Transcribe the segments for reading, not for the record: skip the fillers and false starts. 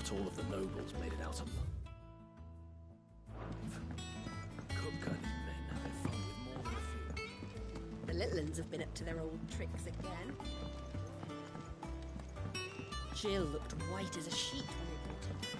Not all of the nobles made it out alive. Cook and his men have had fun with more than a few. The little uns have been up to their old tricks again. Jill looked white as a sheet when they brought her.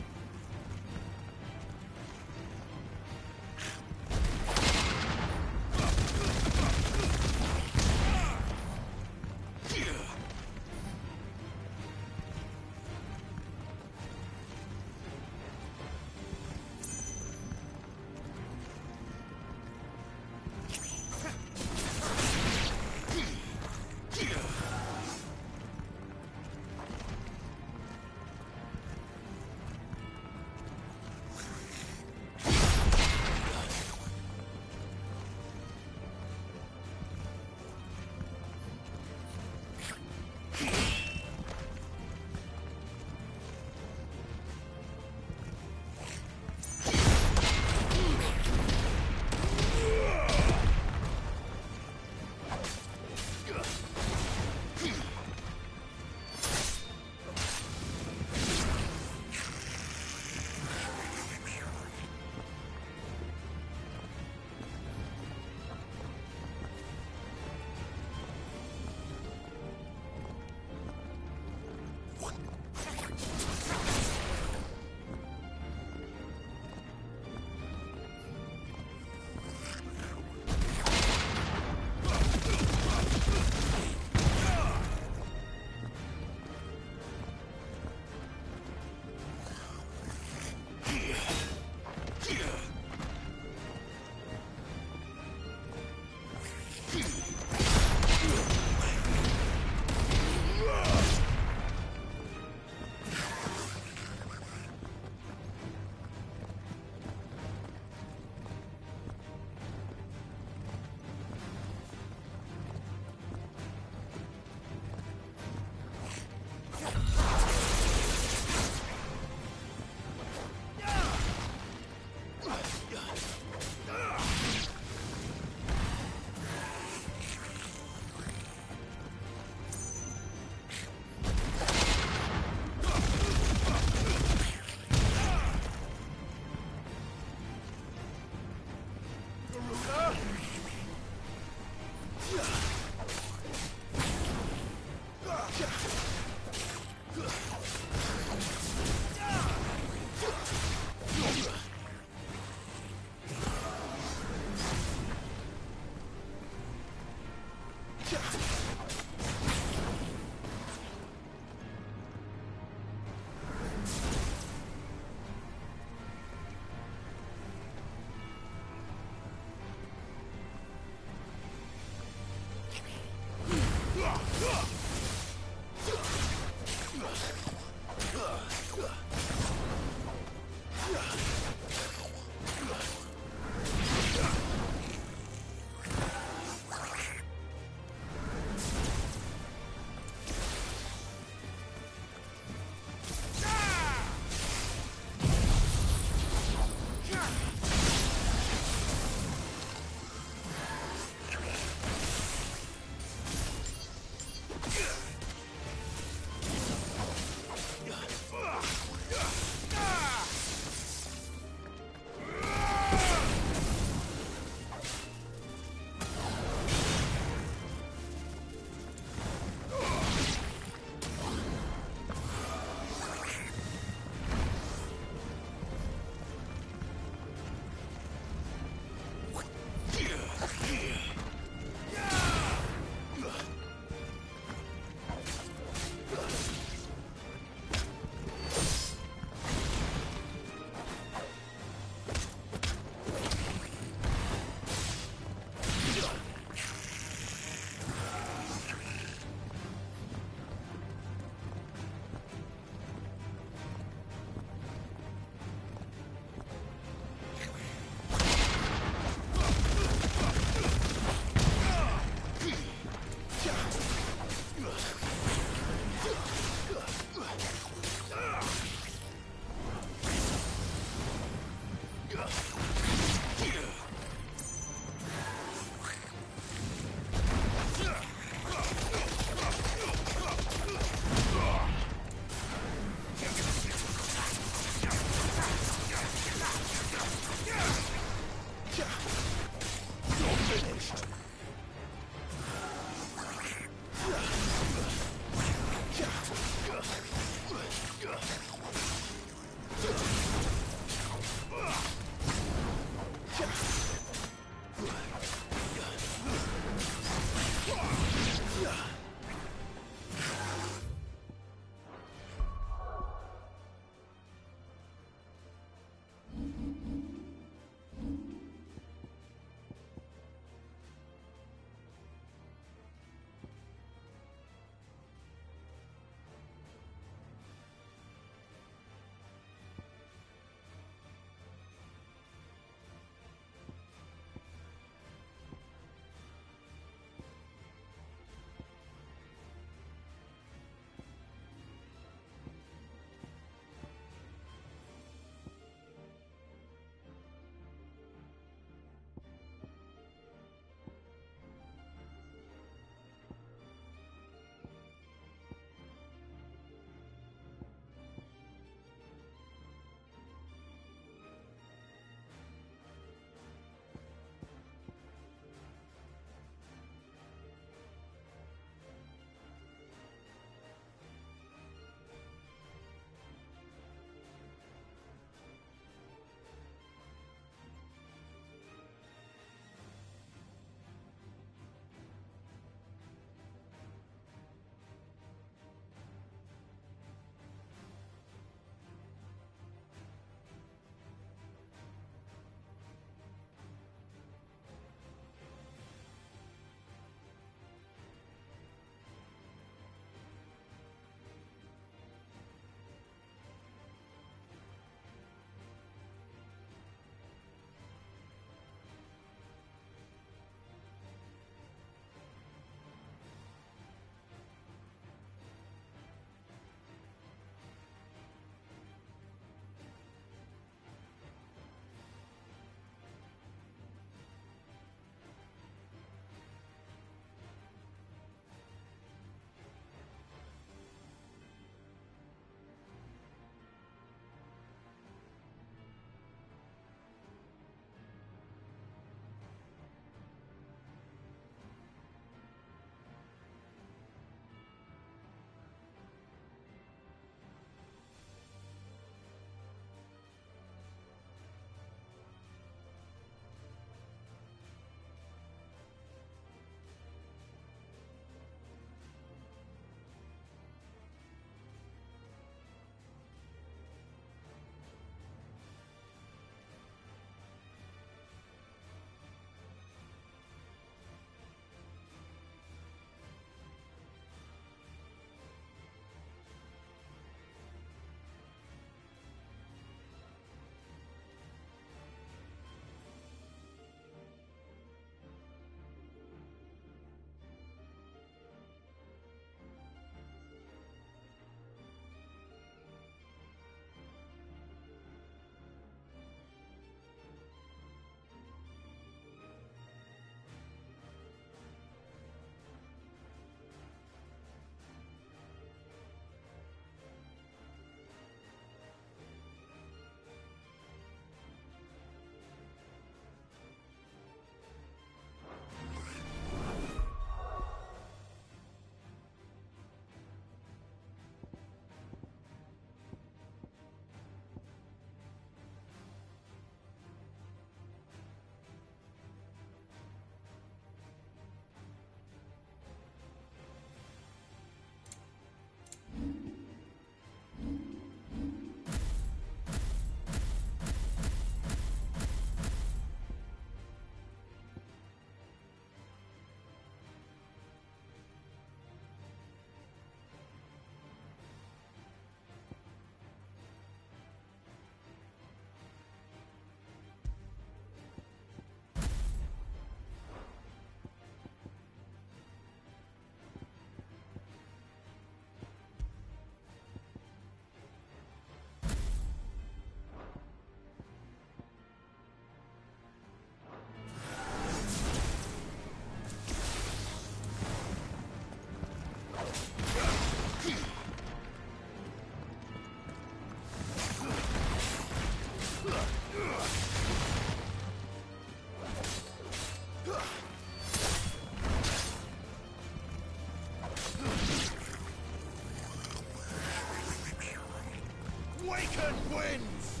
Awaken winds!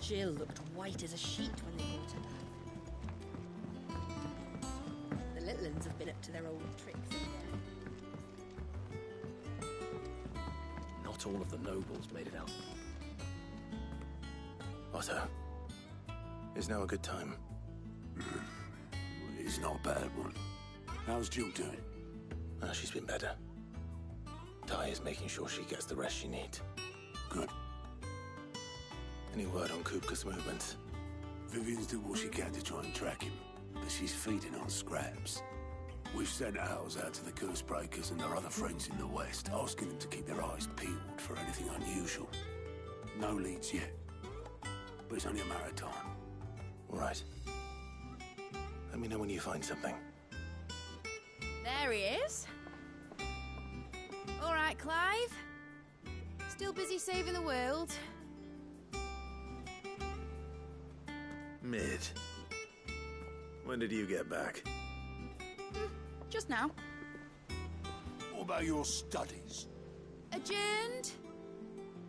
Jill looked white as a sheet when they brought her back. The little uns have been up to their old tricks again. Not all of the nobles made it out. Otto, is now a good time? It's not a bad one. How's Jill doing? She's been better. Ty is making sure she gets the rest she needs. Good. Any word on Kupka's movements? Vivian's doing what she can to try and track him, but she's feeding on scraps. We've sent ours out to the curse breakers and their other friends in the west, asking them to keep their eyes peeled for anything unusual. No leads yet, but it's only a matter of time. All right. Let me know when you find something. There he is. All right, Clive. Still busy saving the world. Mid. When did you get back? Just now. What about your studies? Adjourned.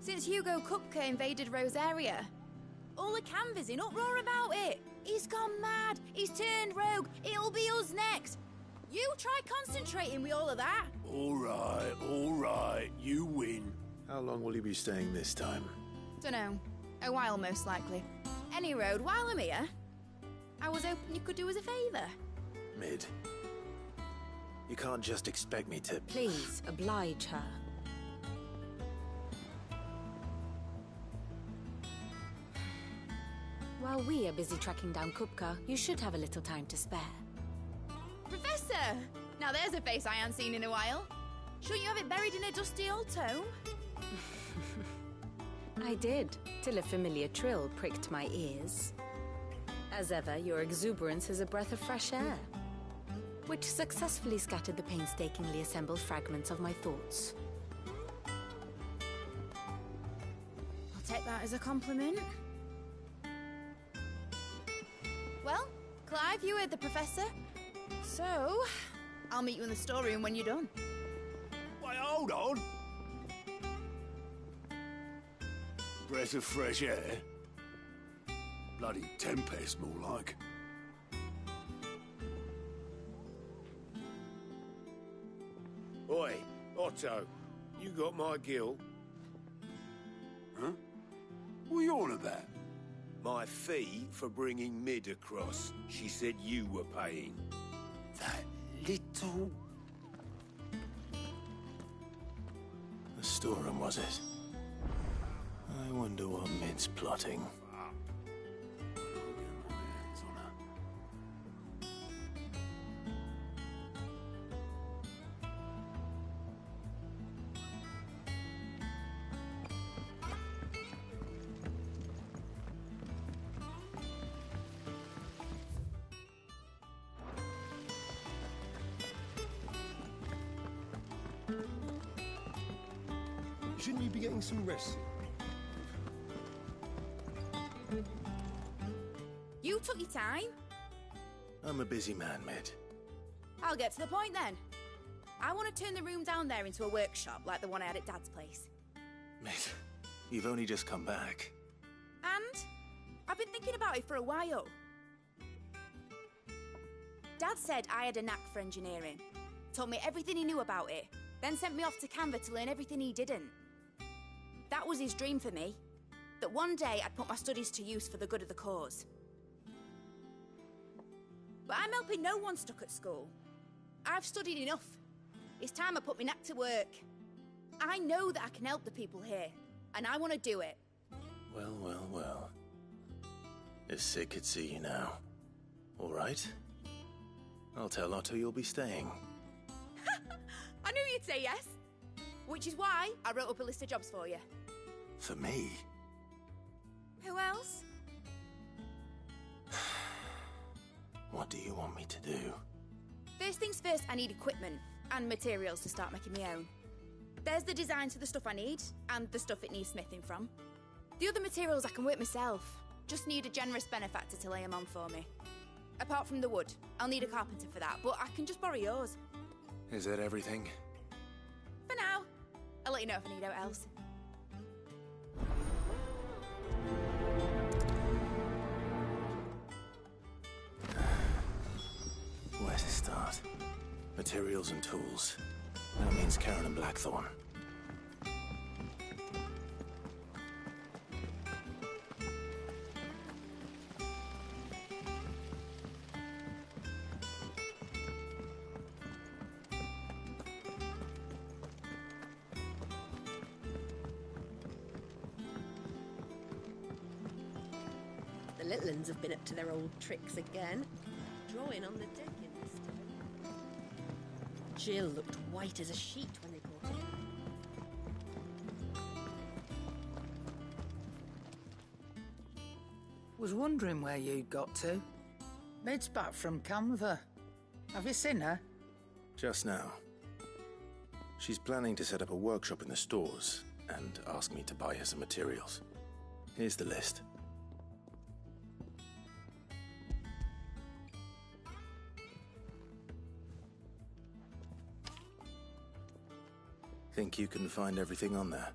Since Hugo Kupka invaded Rosaria. All the canvass in uproar about it. He's gone mad. He's turned rogue. It'll be us next. You try concentrating with all of that. All right. You win. How long will you be staying this time? Dunno. A while, most likely. Any road, while I'm here, I was hoping you could do us a favour. Mid. You can't just expect me to... Please, oblige her. While we are busy tracking down Kupka, you should have a little time to spare. Professor! Now there's a face I haven't seen in a while. Shouldn't you have it buried in a dusty old tome? I did, till a familiar trill pricked my ears. As ever, your exuberance is a breath of fresh air, which successfully scattered the painstakingly assembled fragments of my thoughts. I'll take that as a compliment. Well, Clive, you heard the professor. So, I'll meet you in the storeroom when you're done. Wait, hold on. Breath of fresh air? Bloody tempest, more like. Oi, Otto, you got my gill? Huh? What are you on about? My fee for bringing Mid across. She said you were paying. That little... The storeroom, was it? I wonder what Mid's plotting. Shouldn't you be getting some rest? You took your time. I'm a busy man, Mid. I'll get to the point then. I want to turn the room down there into a workshop like the one I had at Dad's place. Mid, you've only just come back. And I've been thinking about it for a while. Dad said I had a knack for engineering, told me everything he knew about it, then sent me off to Canva to learn everything he didn't. That was his dream for me, that one day I'd put my studies to use for the good of the cause. But I'm helping no one stuck at school. I've studied enough. It's time I put my knack to work. I know that I can help the people here, and I want to do it. Well, well, well. If Sid could see you now. All right. I'll tell Otto you'll be staying. I knew you'd say yes. Which is why I wrote up a list of jobs for you. For me? Who else? What do you want me to do? First things first, I need equipment and materials to start making my own. There's the designs for the stuff I need, and the stuff it needs smithing from. The other materials I can work myself. Just need a generous benefactor to lay them on for me. Apart from the wood, I'll need a carpenter for that, but I can just borrow yours. Is that everything? For now. I'll let you know if I need out else. Where to start? Materials and tools. That means Karen and Blackthorn. The little uns have been up to their old tricks again. Drawing on the deck in this time. Jill looked white as a sheet when they brought her. Was wondering where you'd got to. Mid's back from Canva. Have you seen her? Just now. She's planning to set up a workshop in the stores and ask me to buy her some materials. Here's the list. Think you can find everything on there?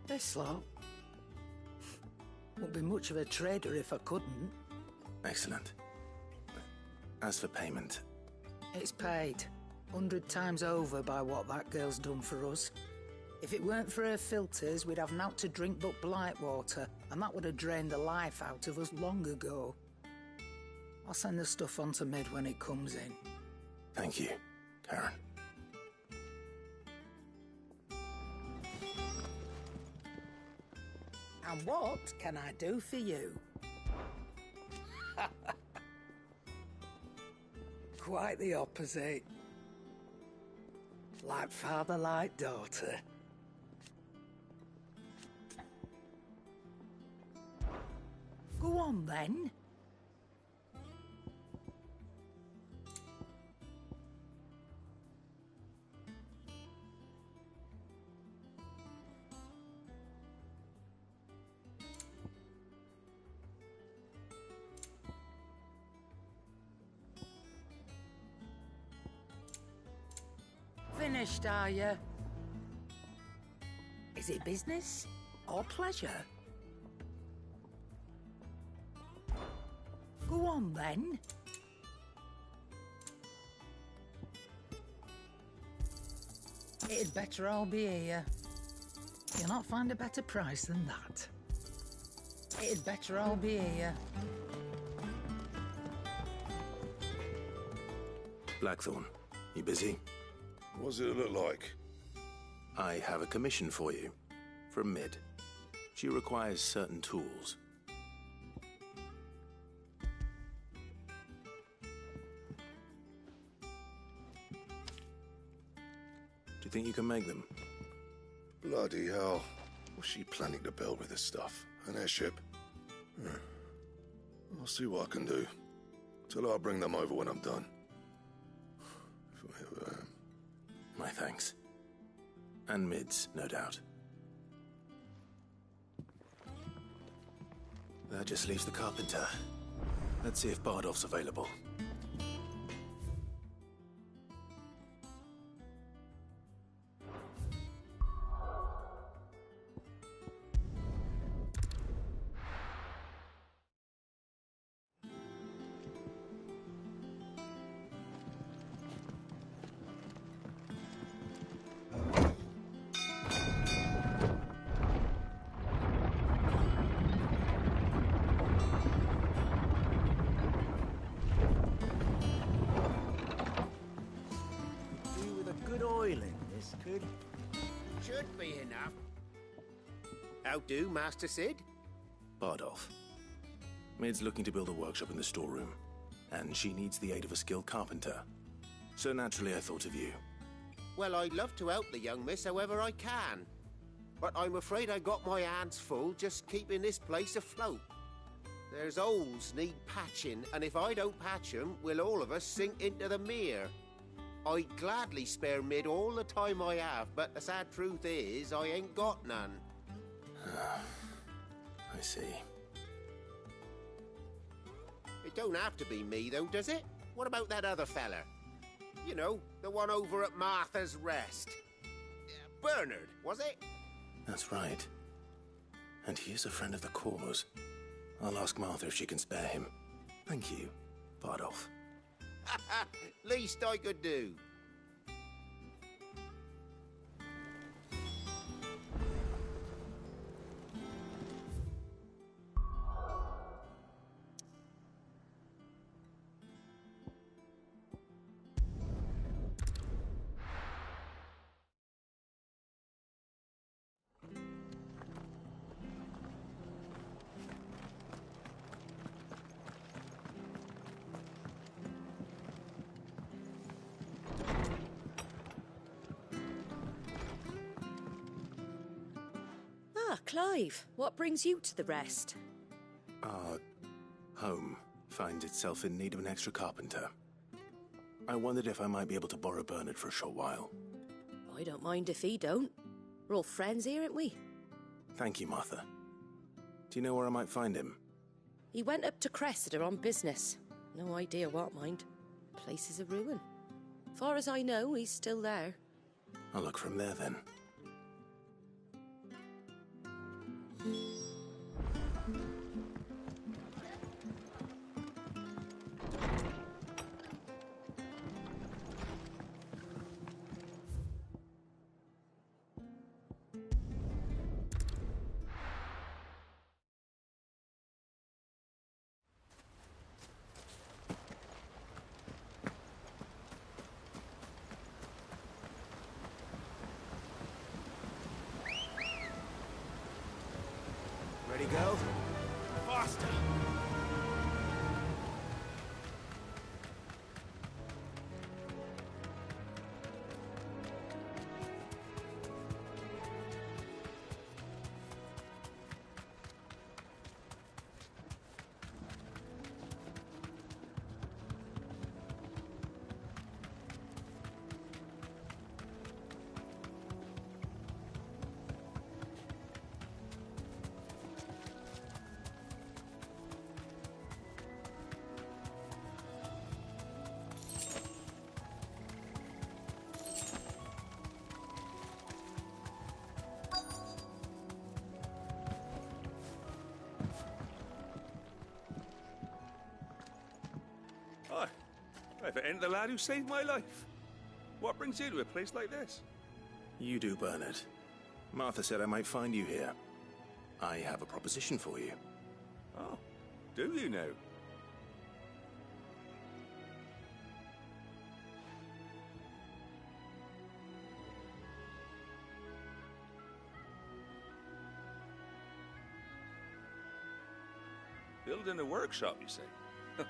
This lot. Wouldn't be much of a trader if I couldn't. Excellent. As for payment... It's paid. 100 times over by what that girl's done for us. If it weren't for her filters, we'd have naught to drink but blight water, and that would have drained the life out of us long ago. I'll send the stuff on to Mid when it comes in. Thank you, Karen. And what can I do for you? Quite the opposite. Like father, like daughter. Go on, then. Finished, are you? Is it business or pleasure? Go on, then. It'd better all be here. You'll not find a better price than that. It'd better all be here. Blackthorn, you busy? What does it look like? I have a commission for you. From Mid. She requires certain tools. Do you think you can make them? Bloody hell. What's she planning to build with this stuff? An airship? I'll see what I can do. Tell her I'll bring them over when I'm done. If I ever am. My thanks. And Mids, no doubt. That just leaves the carpenter. Let's see if Bardolph's available. Should be enough. How do, Master Sid? Bardolph. Mid's looking to build a workshop in the storeroom, and she needs the aid of a skilled carpenter. So naturally I thought of you. Well, I'd love to help the young miss however I can. But I'm afraid I got my hands full just keeping this place afloat. There's holes need patching, and if I don't patch them, we'll all of us sink into the mere. I'd gladly spare Mid all the time I have, but the sad truth is, I ain't got none. I see. It don't have to be me, though, does it? What about that other fella? You know, the one over at Martha's Rest. Bernard, was it? That's right. And he is a friend of the cause. I'll ask Martha if she can spare him. Thank you, Bardolph. Least I could do. Clive, what brings you to the Rest? Our home finds itself in need of an extra carpenter. I wondered if I might be able to borrow Bernard for a short while. I don't mind if he don't. We're all friends here, aren't we? Thank you, Martha. Do you know where I might find him? He went up to Cressida on business. No idea what, mind. Place is a ruin. Far as I know, he's still there. I'll look from there then. Ready, go? Faster! Hi. If it ain't the lad who saved my life. What brings you to a place like this? You do, Bernard. Martha said I might find you here. I have a proposition for you. Oh, do you now? Building a workshop, you say? Well,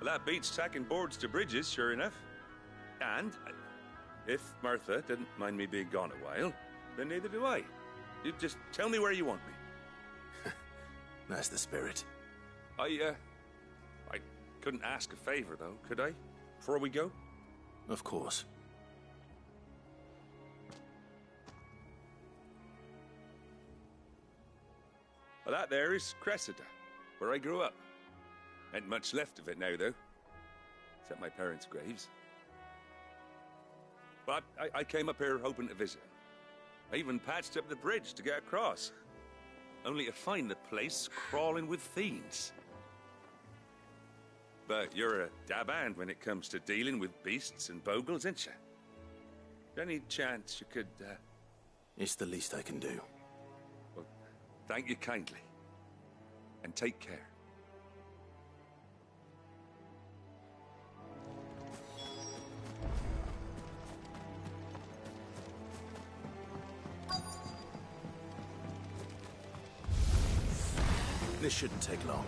that beats tacking boards to bridges, sure enough. And if Martha didn't mind me being gone a while, then neither do I. You just tell me where you want me. That's the spirit. I couldn't ask a favor, though, could I? Before we go? Of course. Well, that there is Cressida, where I grew up. Ain't much left of it now, though. Except my parents' graves. But I came up here hoping to visit. I even patched up the bridge to get across. Only to find the place crawling with fiends. But you're a dab hand when it comes to dealing with beasts and bogles, ain't you? Any chance you could, It's the least I can do. Well, thank you kindly. And take care. This shouldn't take long.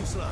Slow.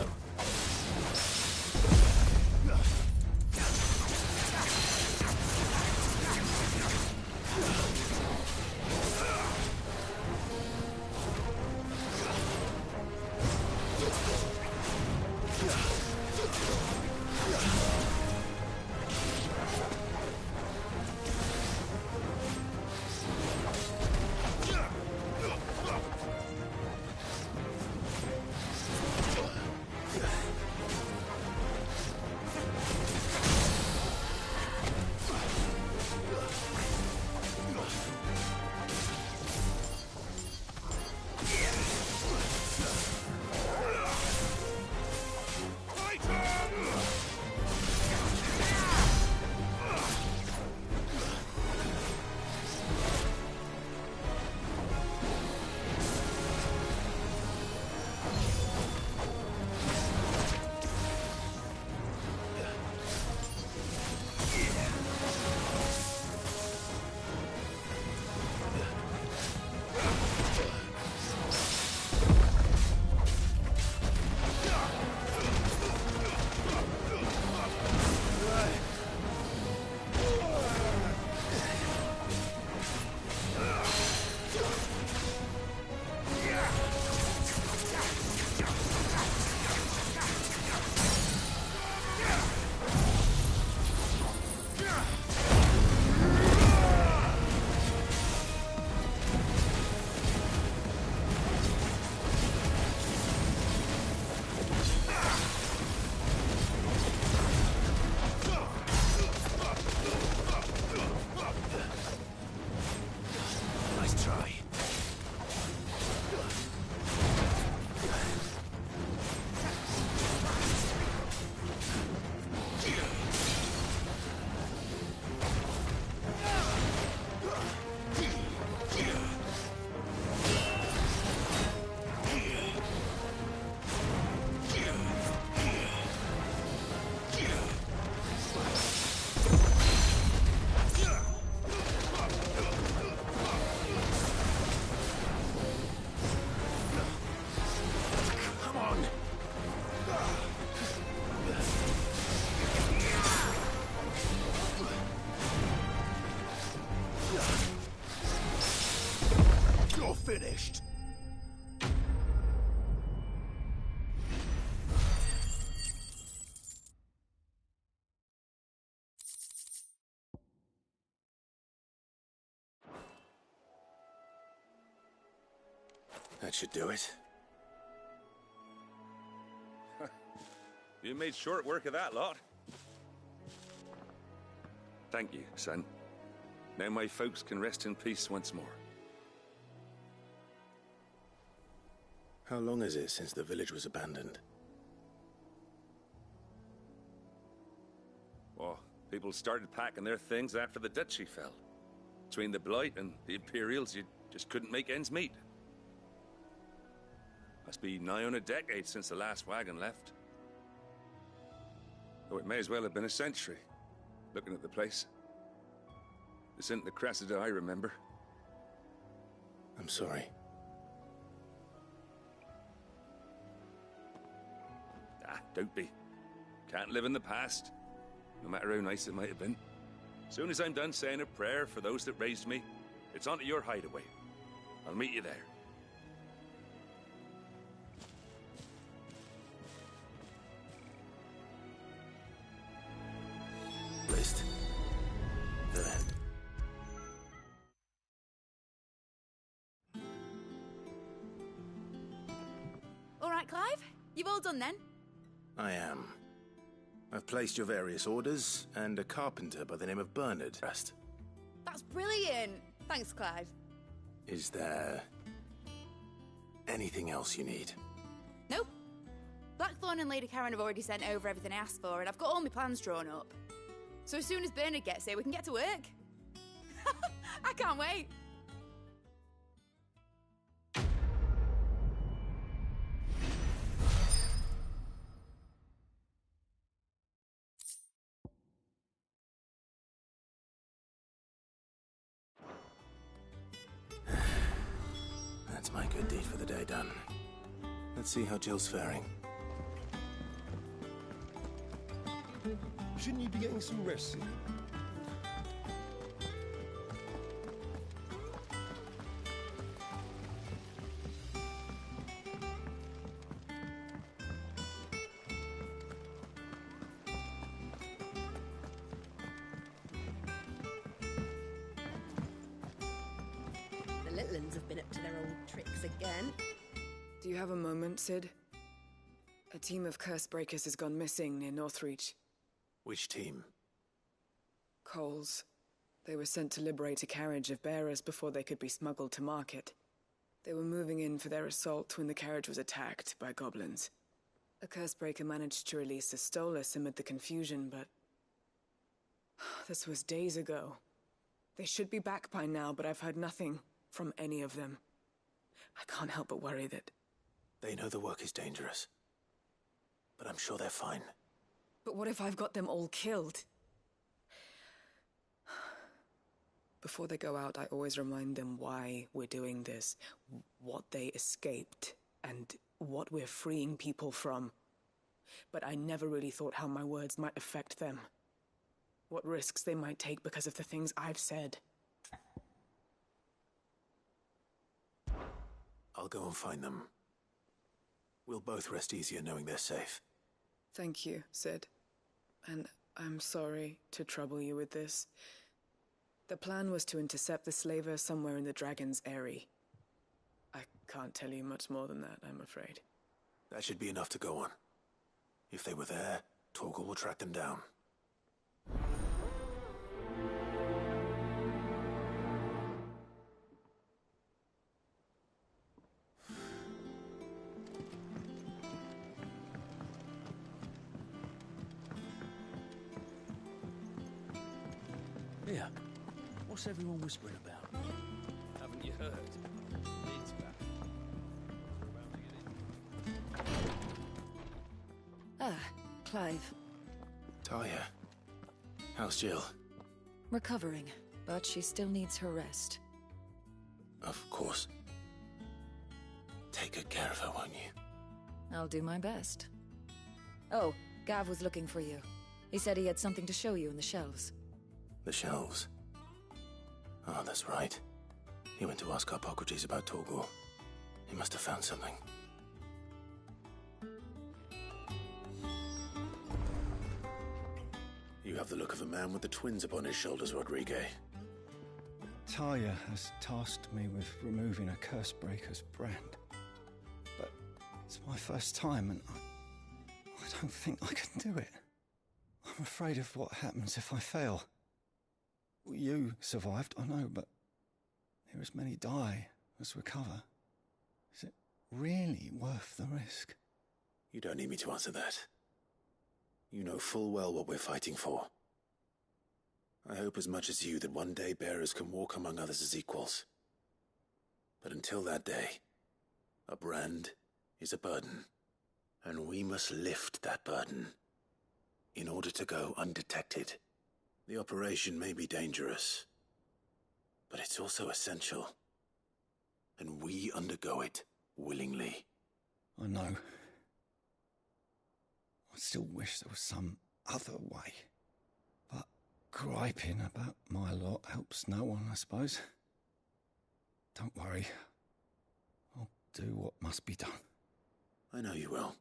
finished. That should do it. You made short work of that lot. Thank you, son. Now my folks can rest in peace once more. How long is it since the village was abandoned? Well, people started packing their things after the duchy fell. Between the Blight and the Imperials, you just couldn't make ends meet. Must be nigh on a decade since the last wagon left. Oh, it may as well have been a century, looking at the place. This isn't the Cressida I remember. I'm sorry. Ah, don't be. Can't live in the past, no matter how nice it might have been. Soon as I'm done saying a prayer for those that raised me, it's on to your hideaway. I'll meet you there. List. There. All right, Clive? You've all done then? I am. I've placed your various orders, and a carpenter by the name of Bernard. Rest. That's brilliant. Thanks, Clive. Is there anything else you need? Nope. Blackthorn and Lady Karen have already sent over everything I asked for, and I've got all my plans drawn up. So as soon as Bernard gets here, we can get to work. I can't wait. That's my good deed for the day done. Let's see how Jill's faring. Shouldn't you be getting some rest soon? The little uns have been up to their old tricks again. Do you have a moment, Sid? A team of curse breakers has gone missing near Northreach. Which team? Coles. They were sent to liberate a carriage of bearers before they could be smuggled to market. They were moving in for their assault when the carriage was attacked by goblins. A curse breaker managed to release a Stolas amid the confusion, but... this was days ago. They should be back by now, but I've heard nothing from any of them. I can't help but worry that... They know the work is dangerous. But I'm sure they're fine. But what if I've got them all killed? Before they go out, I always remind them why we're doing this, what they escaped, and what we're freeing people from. But I never really thought how my words might affect them. What risks they might take because of the things I've said. I'll go and find them. We'll both rest easier knowing they're safe. Thank you, Sid. And I'm sorry to trouble you with this. The plan was to intercept the slaver somewhere in the Dragon's Eyrie. I can't tell you much more than that, I'm afraid. That should be enough to go on. If they were there, Torgal will track them down. Yeah. What's everyone whispering about? Haven't you heard? It's back. Ah, Clive. Talia. How's Jill? Recovering, but she still needs her rest. Of course. Take good care of her, won't you? I'll do my best. Oh, Gav was looking for you. He said he had something to show you in the shelves. The shelves. Oh, that's right. He went to ask Hippocrates about Torgor. He must have found something. You have the look of a man with the twins upon his shoulders, Rodrigue. Talia has tasked me with removing a Cursebreaker's brand. But it's my first time, and I don't think I can do it. I'm afraid of what happens if I fail. You survived, I know, but there as many die as recover. Is it really worth the risk? You don't need me to answer that. You know full well what we're fighting for. I hope as much as you that one day bearers can walk among others as equals. But until that day, a brand is a burden, and we must lift that burden in order to go undetected. The operation may be dangerous, but it's also essential, and we undergo it willingly. I know. I still wish there was some other way. But griping about my lot helps no one, I suppose. Don't worry. I'll do what must be done. I know you will.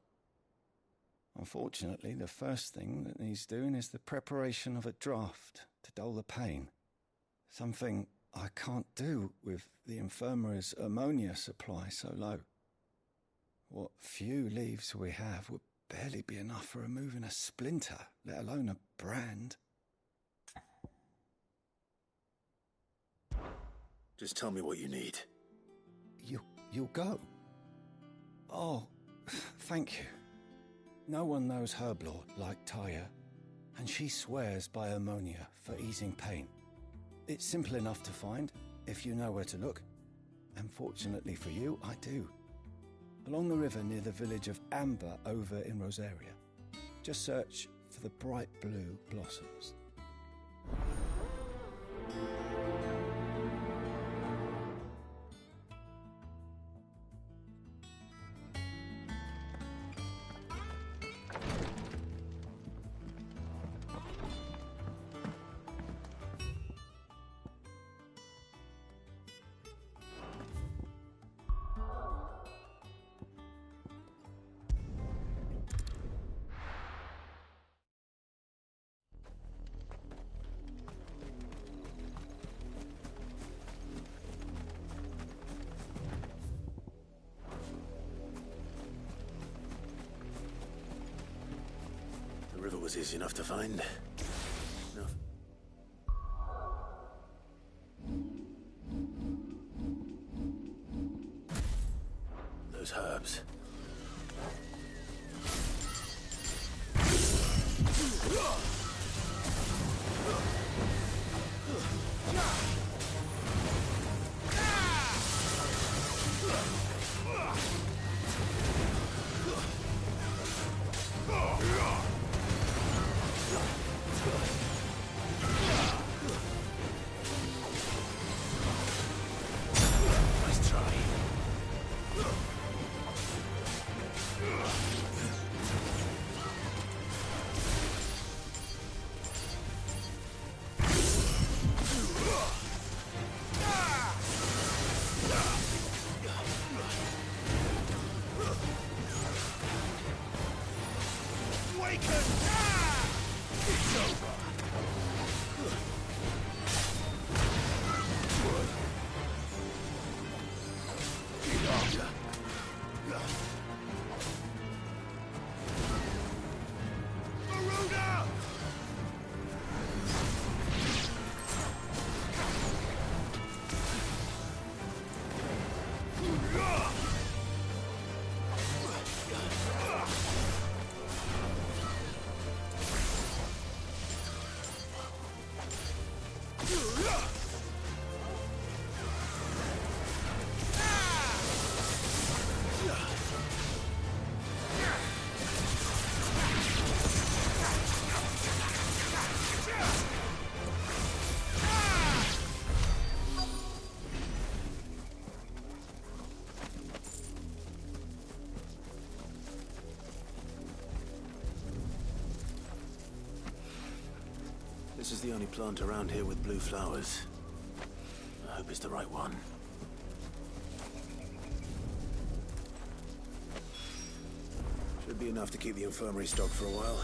Unfortunately, the first thing that needs doing is the preparation of a draft to dull the pain. Something I can't do with the infirmary's ammonia supply so low. What few leaves we have would barely be enough for removing a splinter, let alone a brand. Just tell me what you need. You'll go? Oh, thank you. No one knows Herblord like Taya, and she swears by ammonia for easing pain. It's simple enough to find, if you know where to look. And fortunately for you, I do. Along the river near the village of Amber over in Rosaria. Just search for the bright blue blossoms. The river was easy enough to find. No. Those herbs. This is the only plant around here with blue flowers. I hope it's the right one. Should be enough to keep the infirmary stocked for a while.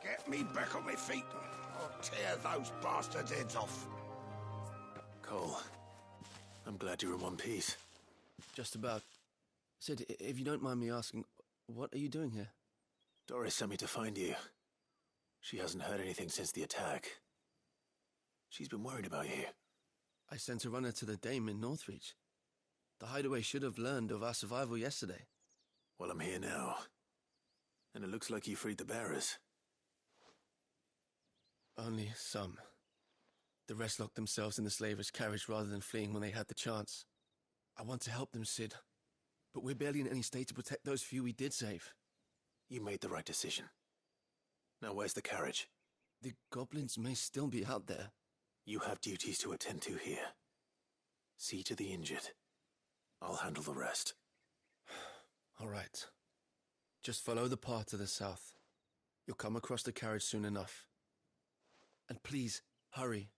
Get me back on my feet. I'll tear those bastards' heads off. Cole, I'm glad you're in one piece. Just about. Sid, if you don't mind me asking, what are you doing here? Doris sent me to find you. She hasn't heard anything since the attack. She's been worried about you. I sent a runner to the Dame in Northreach. The hideaway should have learned of our survival yesterday. Well, I'm here now. And it looks like you freed the bearers. Only some. The rest locked themselves in the slavers' carriage rather than fleeing when they had the chance. I want to help them, Sid. But we're barely in any state to protect those few we did save. You made the right decision. Now where's the carriage? The goblins may still be out there. You have duties to attend to here. See to the injured. I'll handle the rest. All right. Just follow the path to the south. You'll come across the carriage soon enough. And please, hurry.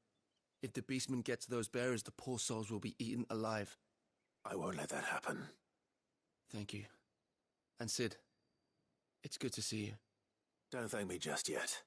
If the beastmen get to those bearers, the poor souls will be eaten alive. I won't let that happen. Thank you. And Sid, it's good to see you. Don't thank me just yet.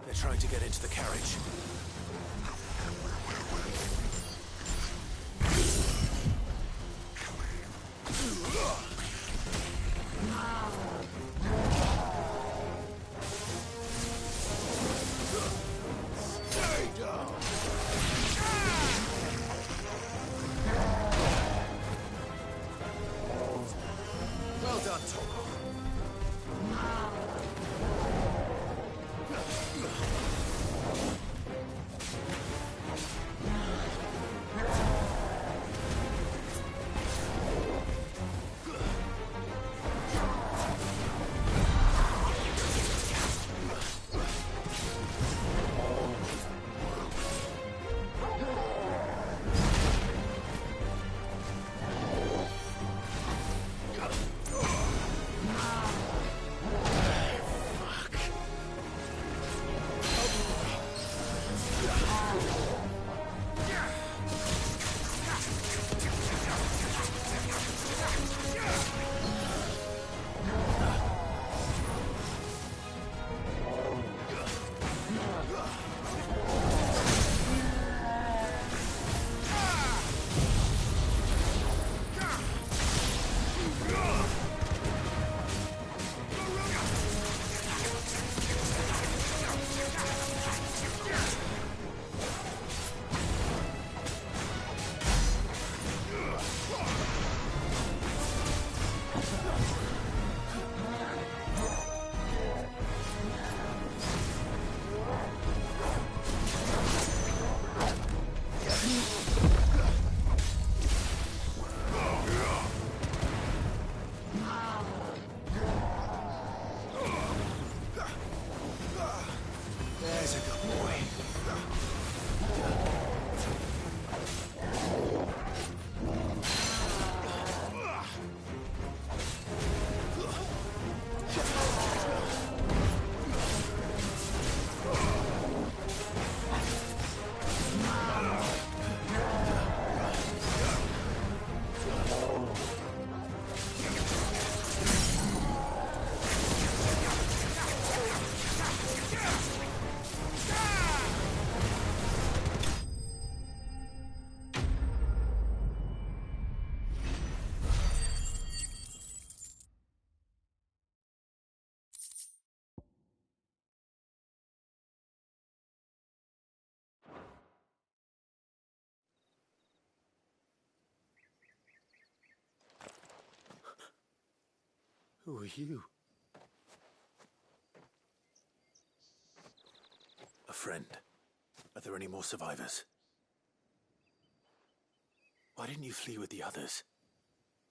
They're trying to get into the carriage. Stay down! Well done, Toko. Who are you? A friend. Are there any more survivors? Why didn't you flee with the others?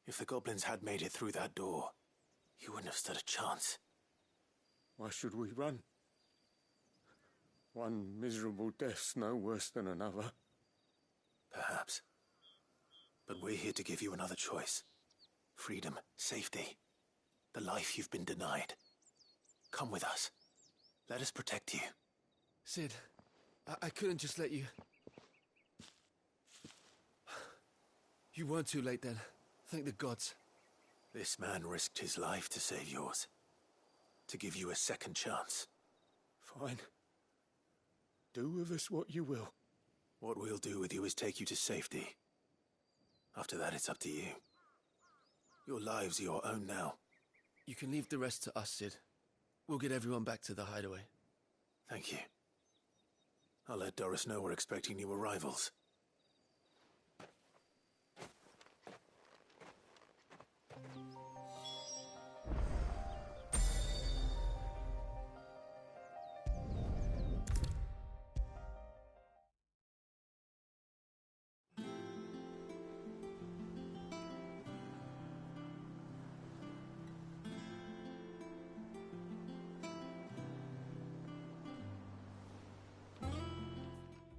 If the goblins had made it through that door, you wouldn't have stood a chance. Why should we run? One miserable death's no worse than another. Perhaps. But we're here to give you another choice. Freedom, safety, the life you've been denied. Come with us. Let us protect you. Sid, I couldn't just let you... You weren't too late then. Thank the gods. This man risked his life to save yours. To give you a second chance. Fine. Do with us what you will. What we'll do with you is take you to safety. After that, it's up to you. Your lives are your own now. You can leave the rest to us, Sid. We'll get everyone back to the hideaway. Thank you. I'll let Doris know we're expecting new arrivals.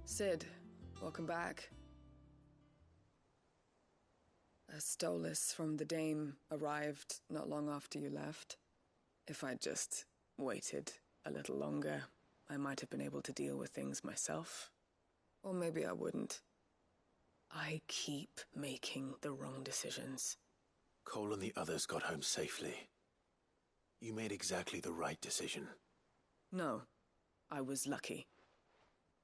Sid, welcome back. A Stolas from the Dame arrived not long after you left. If I'd just waited a little longer, I might have been able to deal with things myself. Or maybe I wouldn't. I keep making the wrong decisions. Cole and the others got home safely. You made exactly the right decision. No, I was lucky.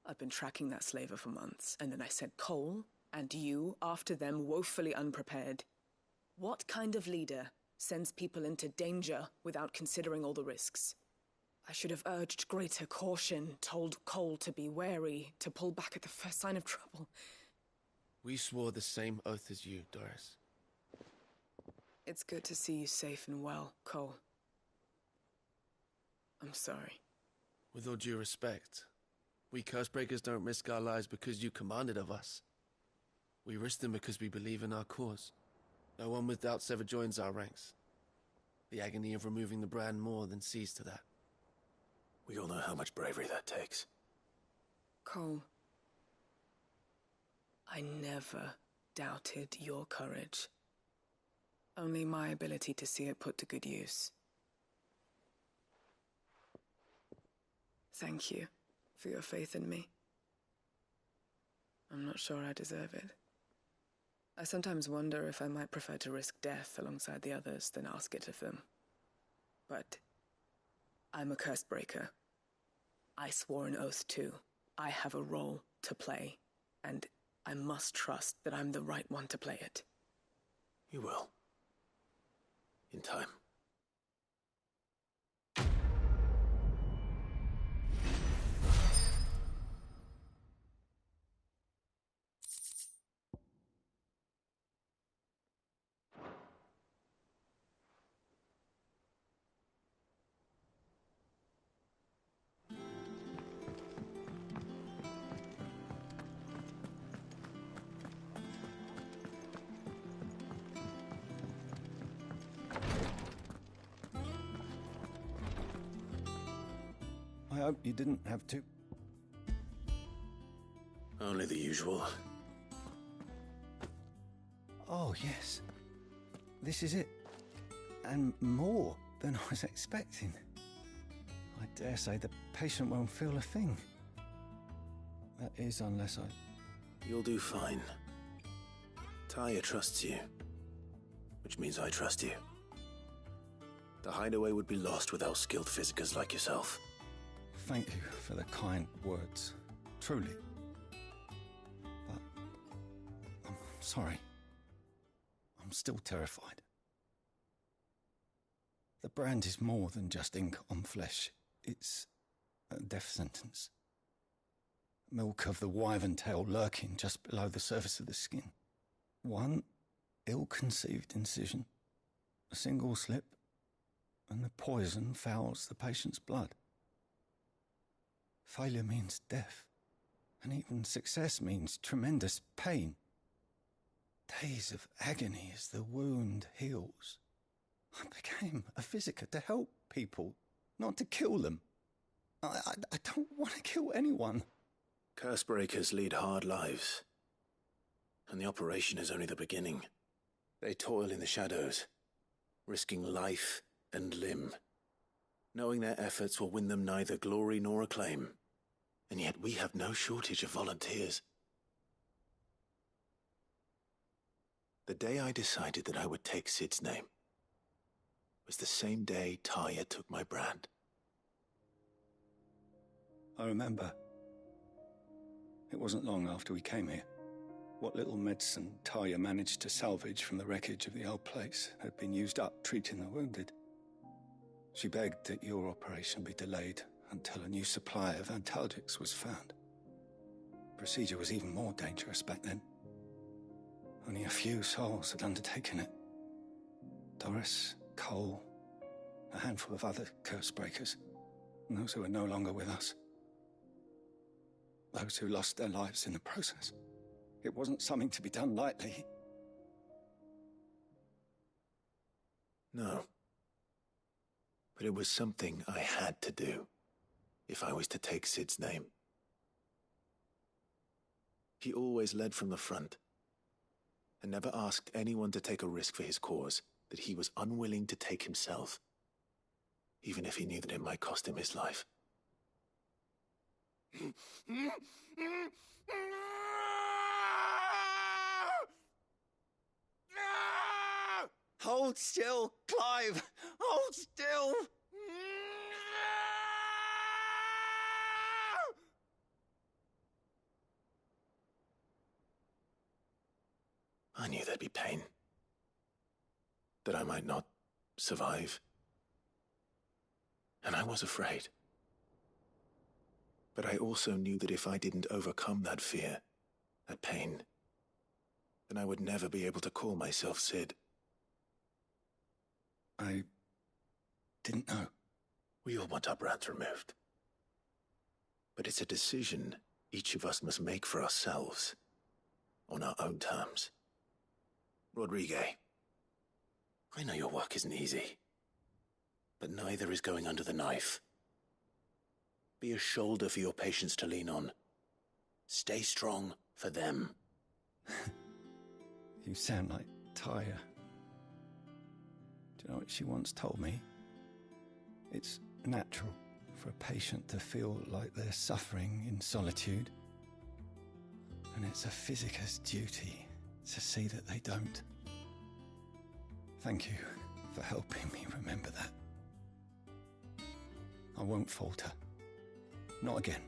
I've been tracking that slaver for months, and then I sent Cole and you after them woefully unprepared. What kind of leader sends people into danger without considering all the risks? I should have urged greater caution, told Cole to be wary, to pull back at the first sign of trouble. We swore the same oath as you, Doris. It's good to see you safe and well, Cole. I'm sorry. With all due respect, we Cursebreakers don't risk our lives because you commanded of us. We risk them because we believe in our cause. No one with doubts ever joins our ranks. The agony of removing the brand more than sees to that. We all know how much bravery that takes. Cole, I never doubted your courage. Only my ability to see it put to good use. Thank you for your faith in me. I'm not sure I deserve it. I sometimes wonder if I might prefer to risk death alongside the others than ask it of them. But I'm a Cursebreaker. I swore an oath too. I have a role to play, and I must trust that I'm the right one to play it. You will. In time. I hope you didn't have to. Only the usual. Oh, yes. This is it. And more than I was expecting. I dare say the patient won't feel a thing. That is, unless I... You'll do fine. Taya trusts you. Which means I trust you. The hideaway would be lost without skilled physicers like yourself. Thank you for the kind words. Truly. But... I'm sorry. I'm still terrified. The brand is more than just ink on flesh. It's a death sentence. Milk of the wyvern tail lurking just below the surface of the skin. One ill-conceived incision, a single slip, and the poison fouls the patient's blood. Failure means death, and even success means tremendous pain. Days of agony as the wound heals. I became a physiker to help people, not to kill them. I don't want to kill anyone. Cursebreakers lead hard lives, and the operation is only the beginning. They toil in the shadows, risking life and limb, knowing their efforts will win them neither glory nor acclaim. And yet we have no shortage of volunteers. The day I decided that I would take Sid's name was the same day Taya took my brand. I remember. It wasn't long after we came here. What little medicine Taya managed to salvage from the wreckage of the old place had been used up treating the wounded. She begged that your operation be delayed until a new supply of antalgics was found. The procedure was even more dangerous back then. Only a few souls had undertaken it. Doris, Cole, a handful of other cursebreakers, and those who are no longer with us. Those who lost their lives in the process. It wasn't something to be done lightly. No. But it was something I had to do, if I was to take Sid's name. He always led from the front, and never asked anyone to take a risk for his cause that he was unwilling to take himself, even if he knew that it might cost him his life. Hold still, Clive! Hold still! I knew there'd be pain. That I might not survive. And I was afraid. But I also knew that if I didn't overcome that fear, that pain, then I would never be able to call myself Sid. I didn't know. We all want our brands removed. But it's a decision each of us must make for ourselves, on our own terms. Rodriguez, I know your work isn't easy, but neither is going under the knife. Be a shoulder for your patients to lean on. Stay strong for them. You sound like Taya. Do you know what she once told me? It's natural for a patient to feel like they're suffering in solitude. And it's a physiker's duty to see that they don't. Thank you for helping me remember that. I won't falter. Not again.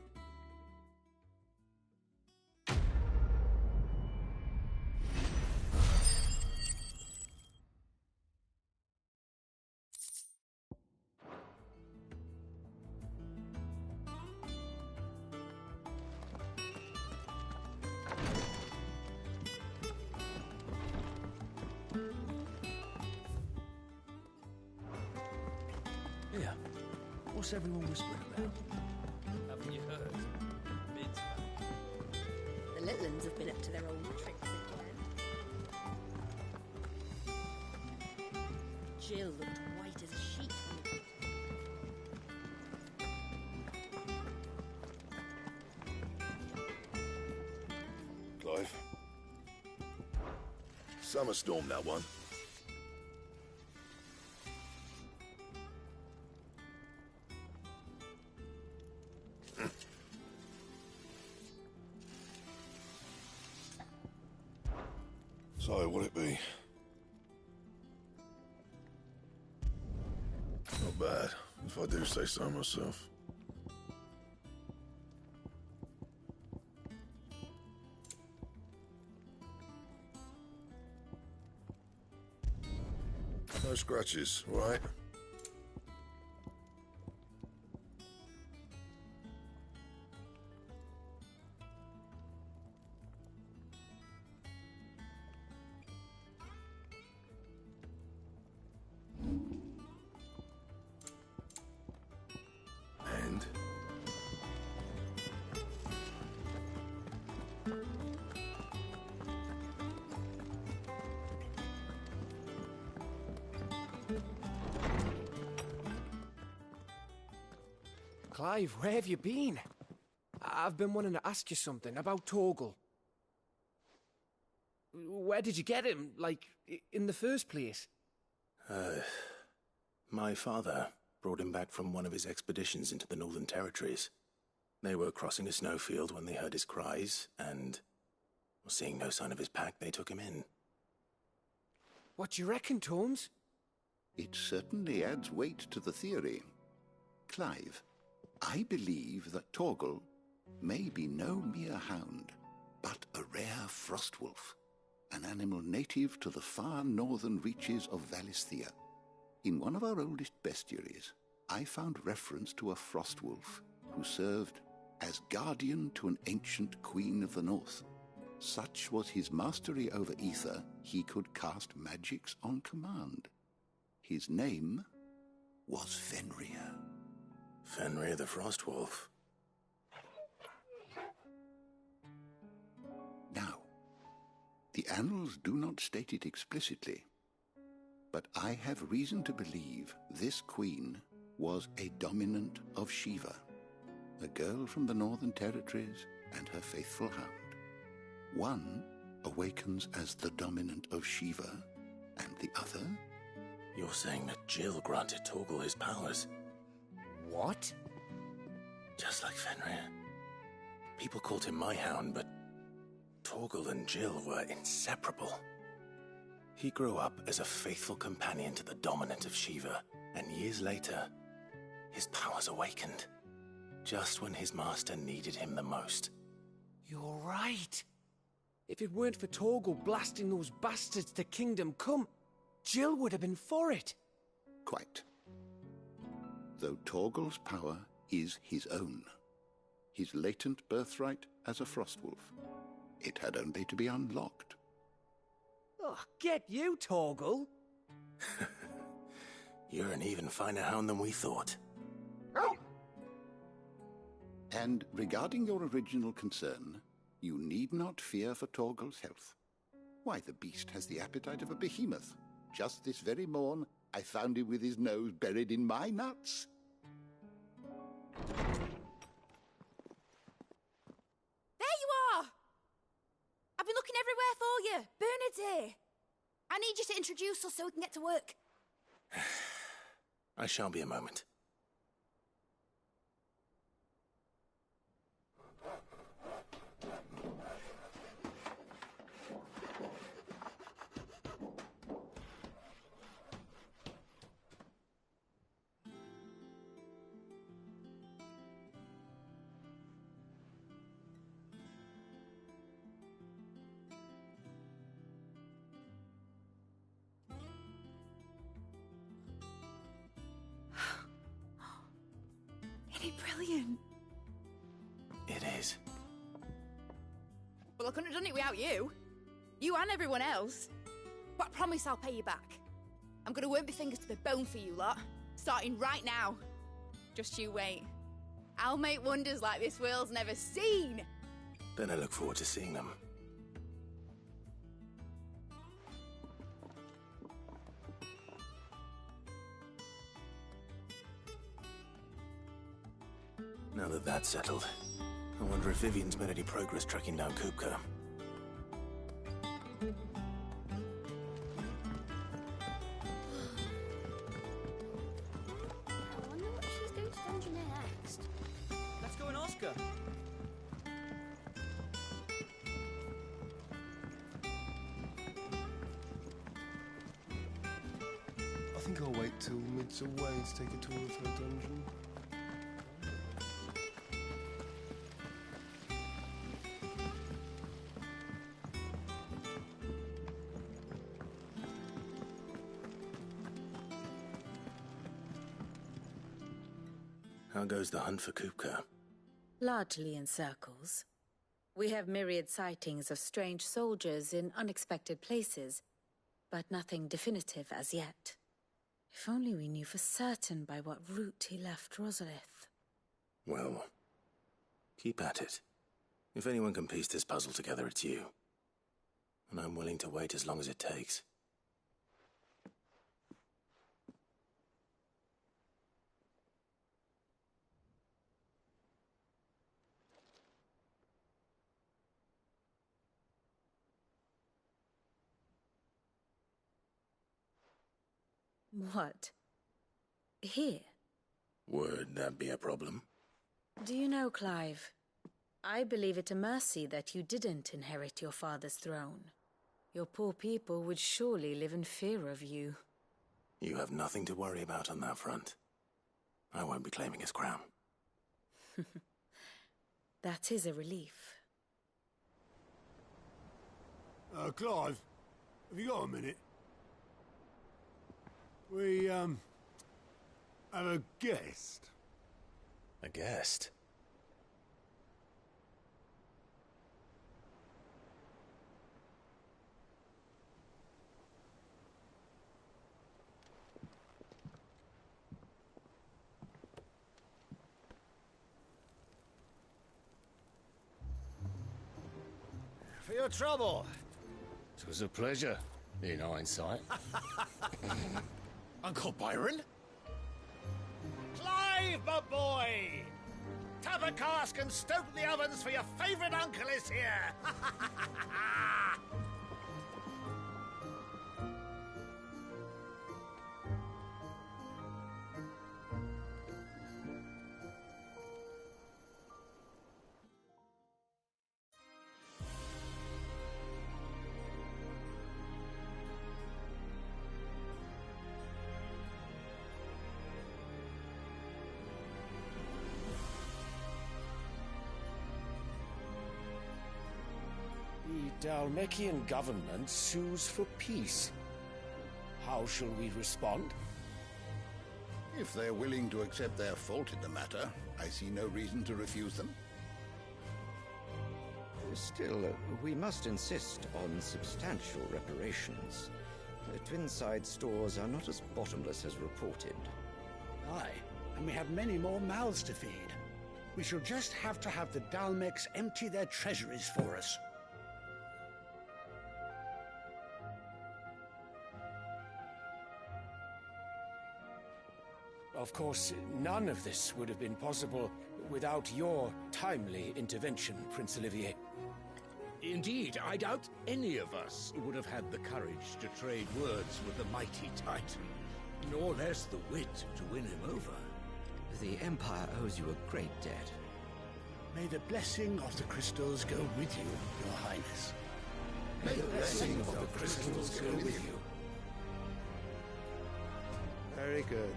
Here, what's everyone whispering about? Haven't you heard? Mid's back. The Litlands have been up to their old tricks again. Jill looked white as a sheet. Clive. Summer storm, that one. So, what'd it be? Not bad, if I do say so myself. No scratches, right? Clive, where have you been? I've been wanting to ask you something about Torgal. Where did you get him, like, in the first place? My father brought him back from one of his expeditions into the Northern Territories. They were crossing a snowfield when they heard his cries, and seeing no sign of his pack, they took him in. What do you reckon, Tomes? It certainly adds weight to the theory. Clive, I believe that Torgal may be no mere hound, but a rare frostwolf, an animal native to the far northern reaches of Valisthea. In one of our oldest bestiaries, I found reference to a frostwolf who served as guardian to an ancient queen of the north. Such was his mastery over ether, he could cast magics on command. His name was Fenrir. Fenrir the Frostwolf. Now, the annals do not state it explicitly, but I have reason to believe this queen was a dominant of Shiva, a girl from the Northern Territories and her faithful hound. One awakens as the dominant of Shiva, and the other... You're saying that Jill granted Torgal his powers? What? Just like Fenrir. People called him my hound, but Torgal and Jill were inseparable. He grew up as a faithful companion to the dominant of Shiva, and years later, his powers awakened, just when his master needed him the most. You're right. If it weren't for Torgal blasting those bastards to Kingdom Come, Jill would have been for it. Quite. Though Torgal's power is his own, his latent birthright as a Frostwolf, it had only to be unlocked. Oh, get you, Torgal! You're an even finer hound than we thought. And regarding your original concern, you need not fear for Torgal's health. Why, the beast has the appetite of a behemoth. Just this very morn, I found him with his nose buried in my nuts. There you are! I've been looking everywhere for you. Bernard's here. I need you to introduce us so we can get to work. I shall be a moment. Brilliant. It is. Well, I couldn't have done it without you. You and everyone else. But I promise I'll pay you back. I'm gonna work my fingers to the bone for you lot, starting right now. Just you wait. I'll make wonders like this world's never seen. Then I look forward to seeing them. Now that that's settled, I wonder if Vivian's made any progress tracking down Kupka. I wonder what she's going to Dungeonaire next. Let's go and ask her. I think I'll wait till mid's away to take a tour of her dungeon. How goes the hunt for Kupka? Largely in circles. We have myriad sightings of strange soldiers in unexpected places, but nothing definitive as yet. If only we knew for certain by what route he left Rosalith. Well, keep at it. If anyone can piece this puzzle together, it's you. And I'm willing to wait as long as it takes. What? Here? Would that be a problem? Do you know, Clive, I believe it a mercy that you didn't inherit your father's throne. Your poor people would surely live in fear of you. You have nothing to worry about on that front. I won't be claiming his crown. That is a relief. Clive, have you got a minute? We, have a guest. A guest? For your trouble. It was a pleasure, in hindsight. Uncle Byron? Clive, my boy! Tap a cask and stoke the ovens, for your favourite uncle is here! The Dalmekian government sues for peace. How shall we respond? If they're willing to accept their fault in the matter, I see no reason to refuse them. Still, we must insist on substantial reparations. Twinside stores are not as bottomless as reported. Aye, and we have many more mouths to feed. We shall just have to have the Dalmecs empty their treasuries for us. Of course, none of this would have been possible without your timely intervention, Prince Olivier. Indeed, I doubt any of us would have had the courage to trade words with the mighty Titan, nor less the wit to win him over. The Empire owes you a great debt. May the blessing of the crystals go with you, Your Highness. May the blessing of the crystals go with you. Very good.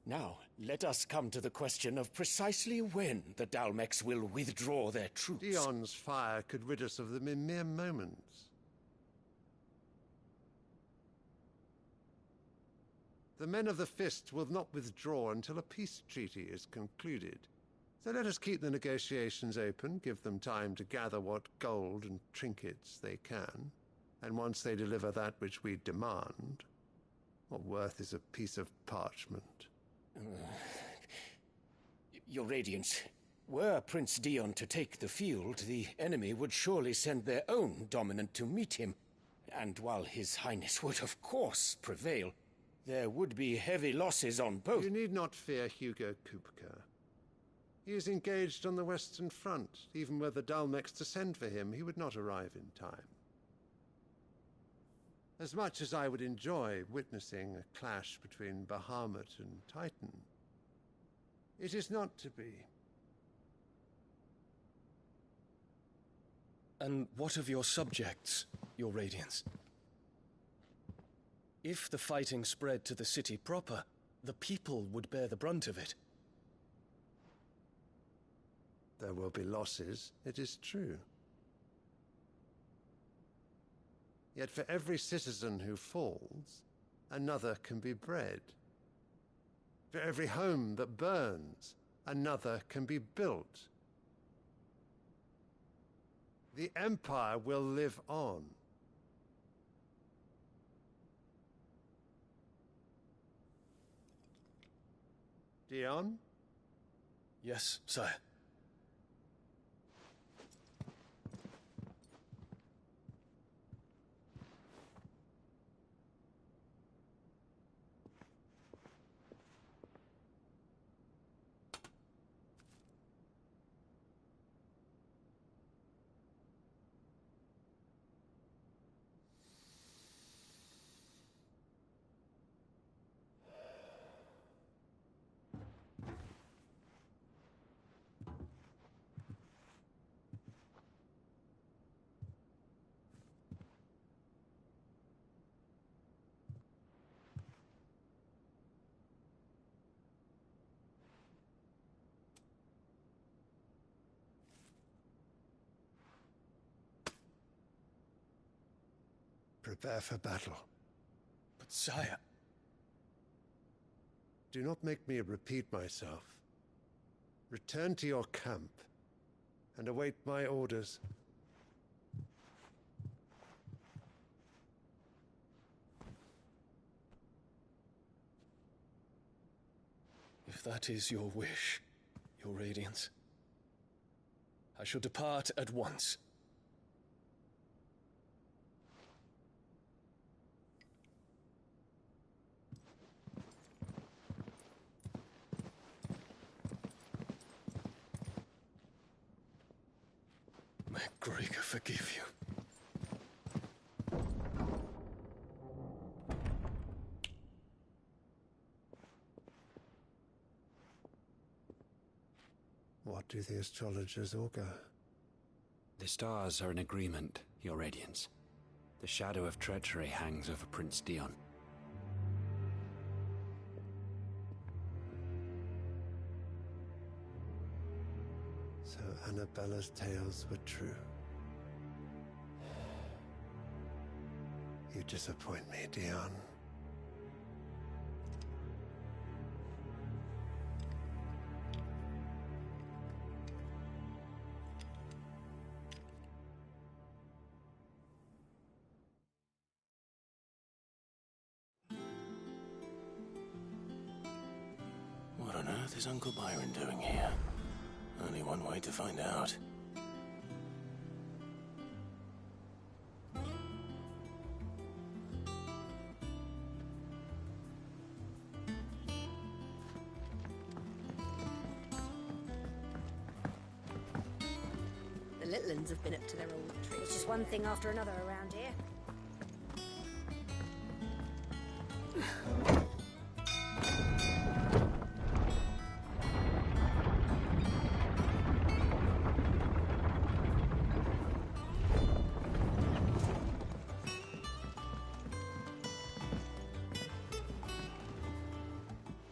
Now, let us come to the question of precisely when the Dalmecs will withdraw their troops. Dion's fire could rid us of them in mere moments. The men of the Fist will not withdraw until a peace treaty is concluded. So let us keep the negotiations open, give them time to gather what gold and trinkets they can, and once they deliver that which we demand, what worth is a piece of parchment? Your Radiance, were Prince Dion to take the field, the enemy would surely send their own dominant to meet him. And while His Highness would of course prevail, there would be heavy losses on both. You need not fear Hugo Kupka. He is engaged on the Western Front. Even were the Dalmecs to send for him, he would not arrive in time. As much as I would enjoy witnessing a clash between Bahamut and Titan, it is not to be. And what of your subjects, Your Radiance? If the fighting spread to the city proper, the people would bear the brunt of it. There will be losses, it is true. Yet for every citizen who falls, another can be bred. For every home that burns, another can be built. The Empire will live on. Dion? Yes, sire. Prepare for battle. But sire... Do not make me repeat myself. Return to your camp and await my orders. If that is your wish, your Radiance, I shall depart at once. May Gregor forgive you. What do the astrologers augur? The stars are in agreement, Your Radiance. The shadow of treachery hangs over Prince Dion. So Annabella's tales were true. You disappoint me, Dion. What on earth is Uncle Byron doing here? Only one way to find out. The Litlins have been up to their old tricks. It's just one thing after another around here.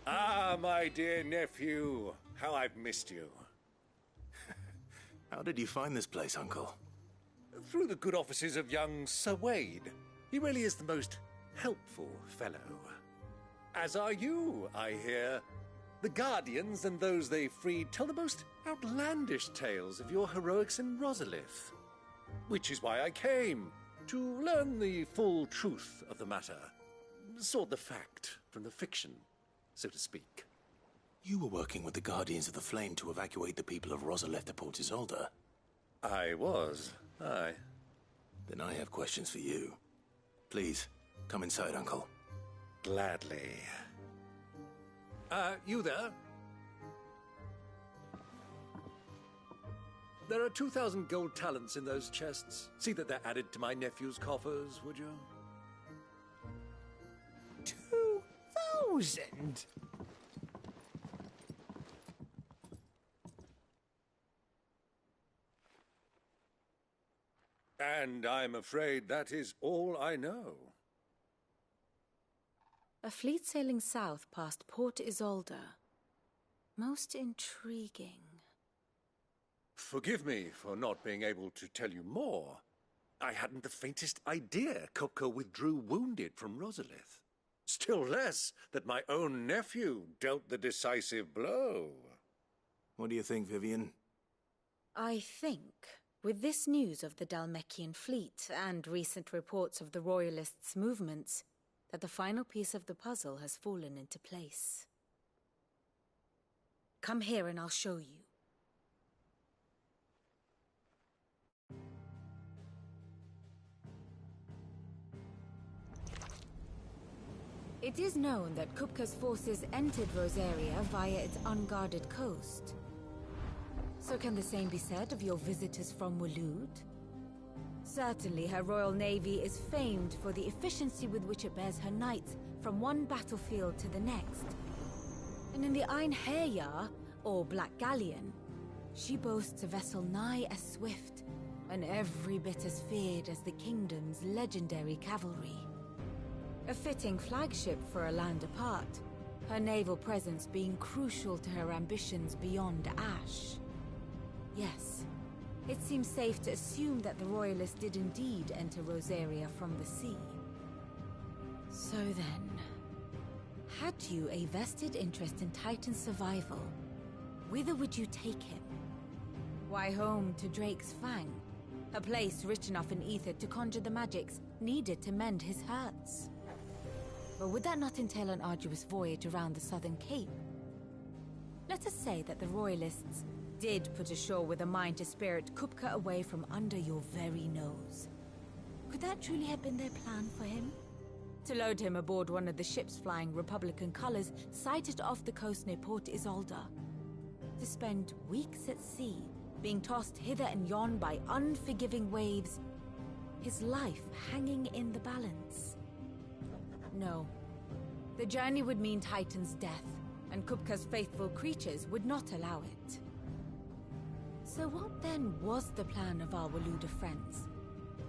Ah, my dear nephew, how I've missed you. How did you find this place, Uncle? Through the good offices of young Sir Wade. He really is the most helpful fellow. As are you, I hear. The Guardians and those they freed tell the most outlandish tales of your heroics in Rosalith. Which is why I came, to learn the full truth of the matter. Sort the fact from the fiction, so to speak. You were working with the Guardians of the Flame to evacuate the people of Rosalith to Port Isolde. I was, aye. Then I have questions for you. Please, come inside, Uncle. Gladly. You there? There are 2,000 gold talents in those chests. See that they're added to my nephew's coffers, would you? 2,000? And I'm afraid that is all I know. A fleet sailing south past Port Isolde. Most intriguing. Forgive me for not being able to tell you more. I hadn't the faintest idea Kopko withdrew wounded from Rosalith. Still less that my own nephew dealt the decisive blow. What do you think, Vivian? I think, with this news of the Dhalmekian fleet and recent reports of the Royalists' movements, that the final piece of the puzzle has fallen into place. Come here and I'll show you. It is known that Kupka's forces entered Rosaria via its unguarded coast. So can the same be said of your visitors from Waloed? Certainly her Royal Navy is famed for the efficiency with which it bears her knights from one battlefield to the next. And in the Einherjar, or Black Galleon, she boasts a vessel nigh as swift and every bit as feared as the kingdom's legendary cavalry. A fitting flagship for a land apart, her naval presence being crucial to her ambitions beyond Ash. Yes, it seems safe to assume that the Royalists did indeed enter Rosaria from the sea. So then, had you a vested interest in Titan's survival, whither would you take him? Why, home to Drake's Fang, a place rich enough in ether to conjure the magics needed to mend his hurts. But would that not entail an arduous voyage around the southern cape? Let us say that the Royalists did put ashore with a mind to spirit Kupka away from under your very nose. Could that truly have been their plan for him? To load him aboard one of the ships flying Republican colors sighted off the coast near Port Isolde. To spend weeks at sea, being tossed hither and yon by unforgiving waves, his life hanging in the balance. No. The journey would mean Titan's death, and Kupka's faithful creatures would not allow it. So what then was the plan of our Waluda friends?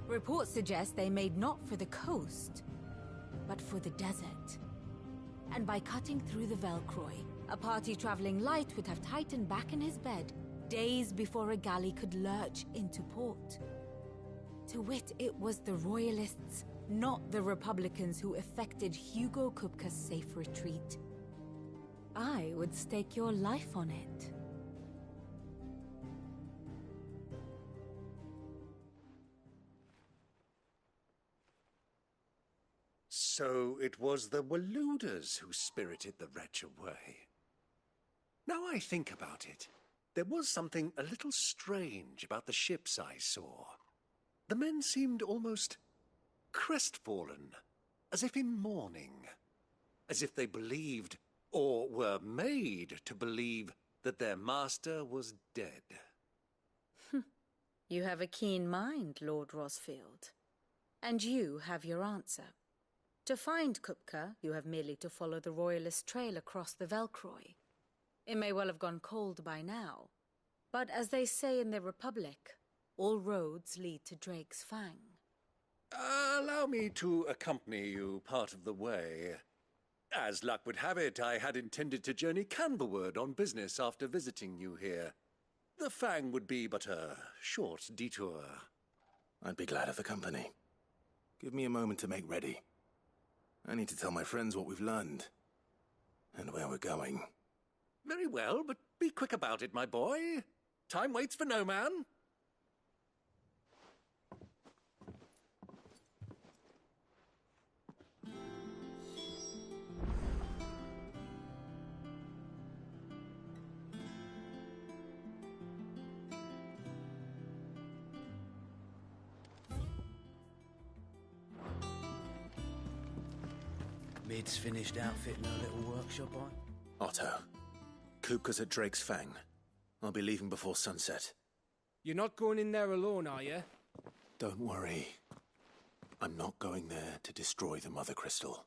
Reports suggest they made not for the coast, but for the desert. And by cutting through the Velcroy, a party traveling light would have Titan back in his bed days before a galley could lurch into port. To wit, it was the Royalists, not the Republicans, who effected Hugo Kupka's safe retreat. I would stake your life on it. So it was the Waludas who spirited the wretch away. Now I think about it, there was something a little strange about the ships I saw. The men seemed almost crestfallen, as if in mourning, as if they believed, or were made to believe, that their master was dead. You have a keen mind, Lord Rosfield. And you have your answer. To find Kupka, you have merely to follow the Royalist trail across the Velcroy. It may well have gone cold by now, but as they say in the Republic, all roads lead to Drake's Fang. Allow me to accompany you part of the way. As luck would have it, I had intended to journey Canberward on business after visiting you here. The Fang would be but a short detour. I'd be glad of the company. Give me a moment to make ready. I need to tell my friends what we've learned, and where we're going. Very well, but be quick about it, my boy. Time waits for no man. Mid's finished outfitting her little workshop, Otto, Kupka's at Drake's Fang. I'll be leaving before sunset. You're not going in there alone, are you? Don't worry. I'm not going there to destroy the Mother Crystal.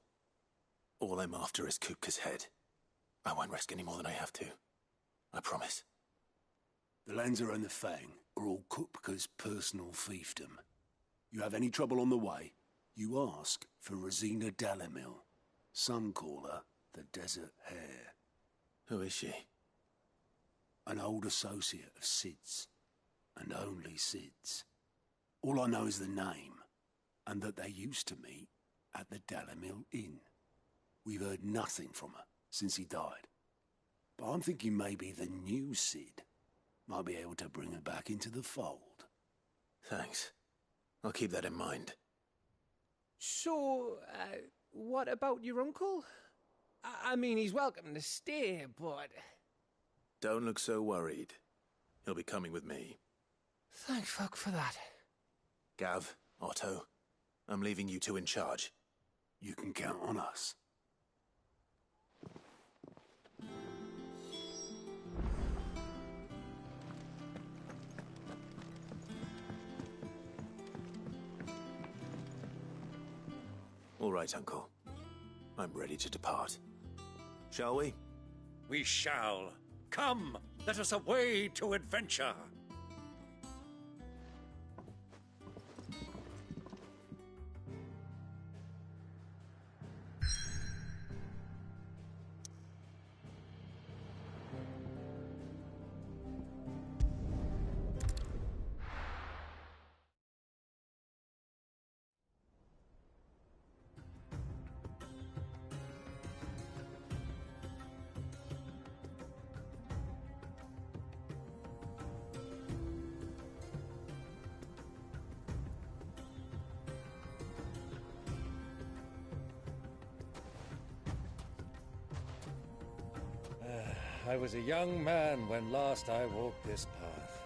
All I'm after is Kupka's head. I won't risk any more than I have to. I promise. The Lanza and the Fang are all Kupka's personal fiefdom. You have any trouble on the way, you ask for Rosina Dalamil. Some call her the Desert Hare. Who is she? An old associate of Sid's, and only Sid's. All I know is the name, and that they used to meet at the Dalamil Inn. We've heard nothing from her since he died. But I'm thinking maybe the new Sid might be able to bring her back into the fold. Thanks. I'll keep that in mind. So, what about your uncle? I mean, he's welcome to stay, but... Don't look so worried. He'll be coming with me. Thank fuck for that. Gav, Otto, I'm leaving you two in charge. You can count on us. All right, Uncle. I'm ready to depart. Shall we? We shall. Come, let us away to adventure. I was a young man when last I walked this path.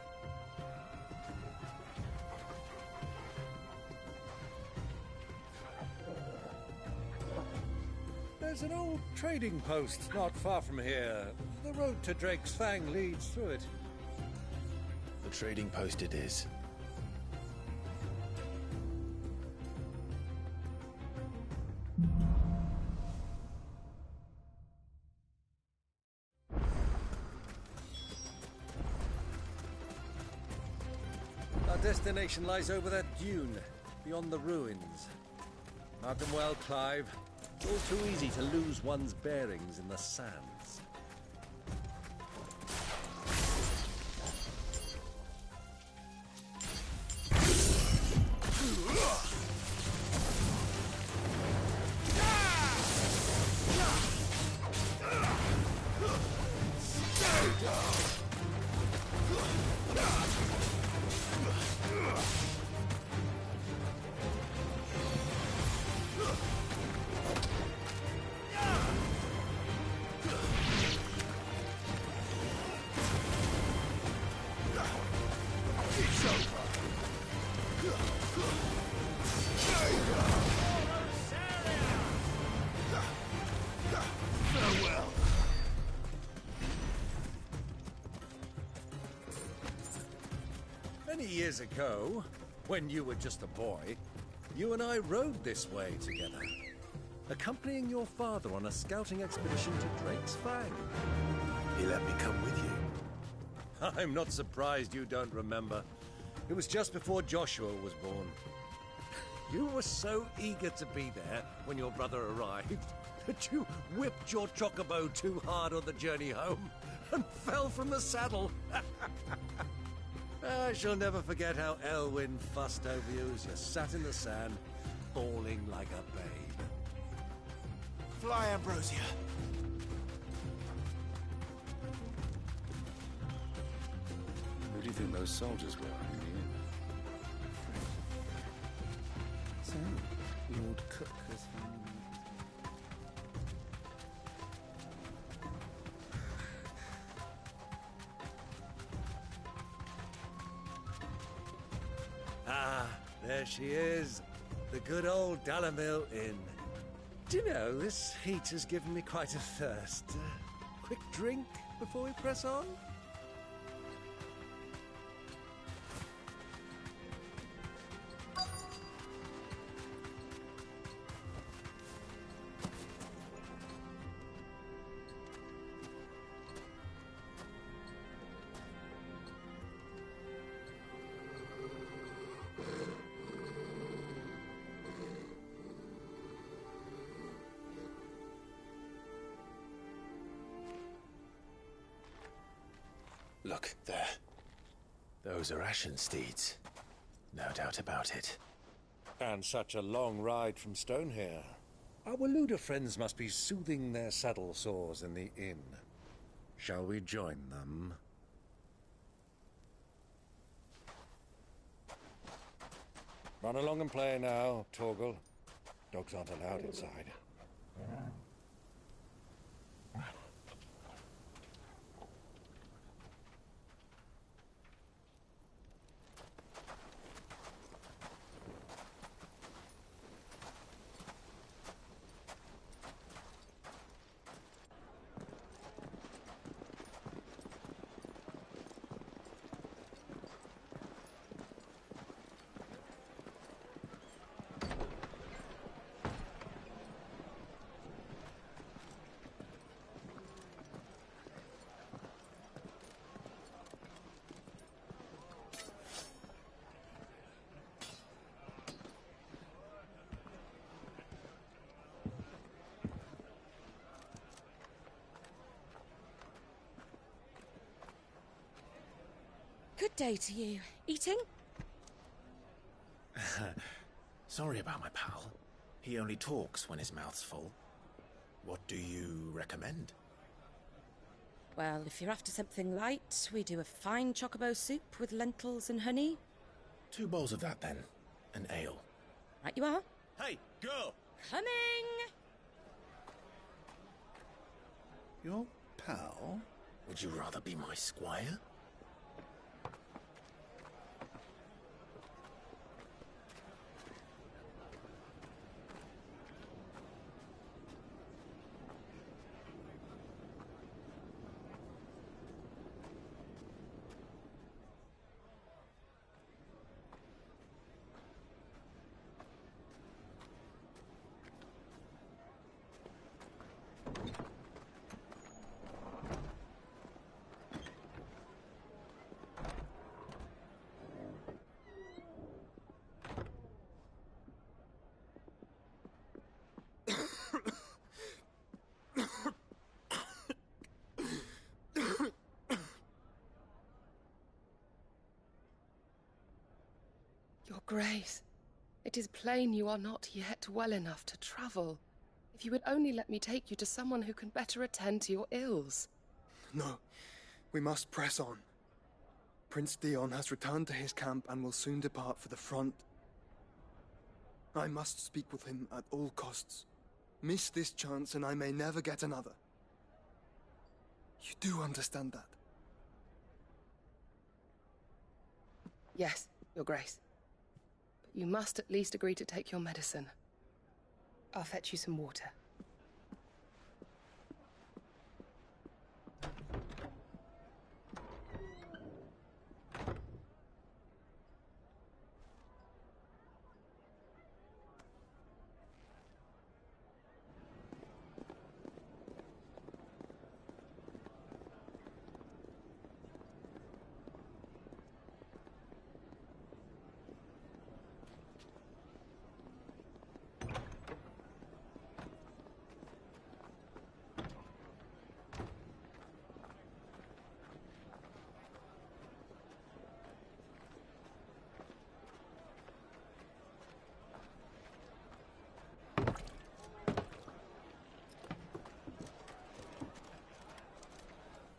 There's an old trading post not far from here. The road to Drake's Fang leads through it. The trading post it is. Our destination lies over that dune, beyond the ruins. Mark them well, Clive. It's all too easy to lose one's bearings in the sands. Many years ago, when you were just a boy, you and I rode this way together, accompanying your father on a scouting expedition to Drake's Fang. He let me come with you. I'm not surprised you don't remember. It was just before Joshua was born. You were so eager to be there when your brother arrived that you whipped your chocobo too hard on the journey home and fell from the saddle. I shall never forget how Elwyn fussed over you as you sat in the sand, bawling like a babe. Fly, Ambrosia. Who do you think those soldiers were in the inn? So, the old cook has Ah, there she is. The good old Dalamil Inn. Do you know, this heat has given me quite a thirst. Quick drink before we press on? Look, there. Those are Ashen steeds. No doubt about it. And such a long ride from Stonehair. Our Waluda friends must be soothing their saddle sores in the inn. Shall we join them? Run along and play now, Torgal. Dogs aren't allowed inside. Good day to you. Eating? Sorry about my pal. He only talks when his mouth's full. What do you recommend? Well, if you're after something light, we do a fine chocobo soup with lentils and honey. 2 bowls of that, then. An ale. Right you are. Hey, girl! Coming! Your pal? Would you rather be my squire? Your Grace, it is plain you are not yet well enough to travel. If you would only let me take you to someone who can better attend to your ills. No, we must press on. Prince Dion has returned to his camp and will soon depart for the front. I must speak with him at all costs. Miss this chance and I may never get another. You do understand that? Yes, Your Grace. But you must at least agree to take your medicine. I'll fetch you some water.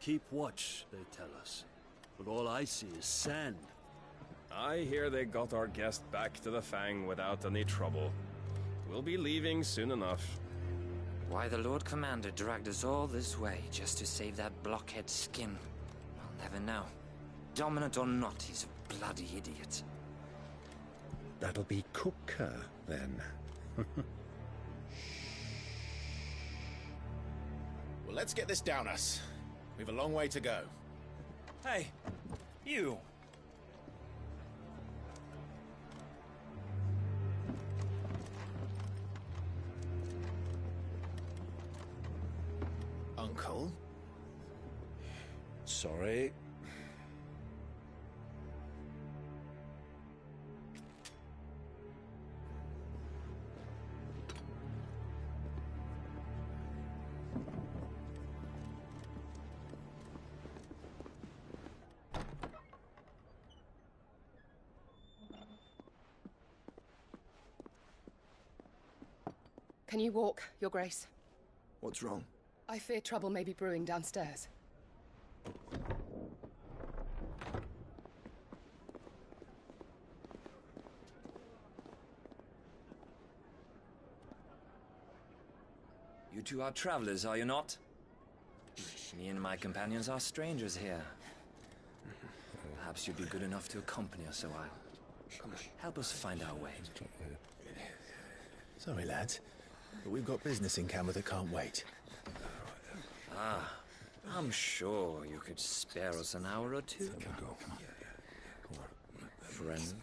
Keep watch, they tell us. But all I see is sand. I hear they got our guest back to the Fang without any trouble. We'll be leaving soon enough. Why the Lord Commander dragged us all this way just to save that blockhead's skin, I'll never know. Dominant or not, he's a bloody idiot. That'll be Cooker, then. Well, let's get this down us. We've a long way to go. Hey, you! Uncle? Sorry. Can you walk, Your Grace? What's wrong? I fear trouble may be brewing downstairs. You two are travelers, are you not? Me and my companions are strangers here. Perhaps you'd be good enough to accompany us a while. Help us find our way. Sorry, lads, but we've got business in camera that can't wait. Ah, I'm sure you could spare us an hour or two. Friend.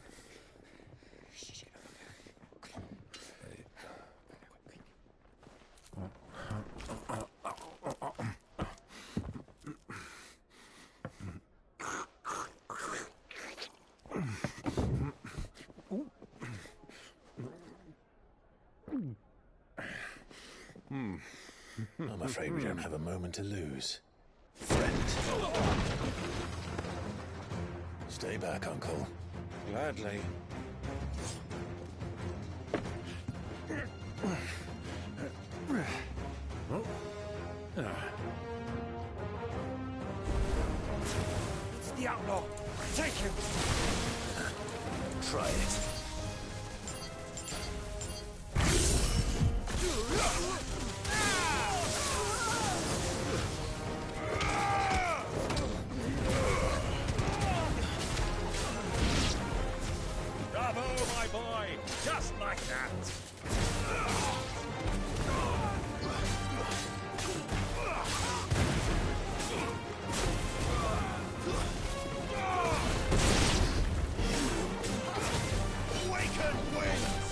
I'm afraid we don't have a moment to lose. Friend. Stay back, Uncle. Gladly. It's the outlaw! Take him! Try it. Just like that. Awaken winds!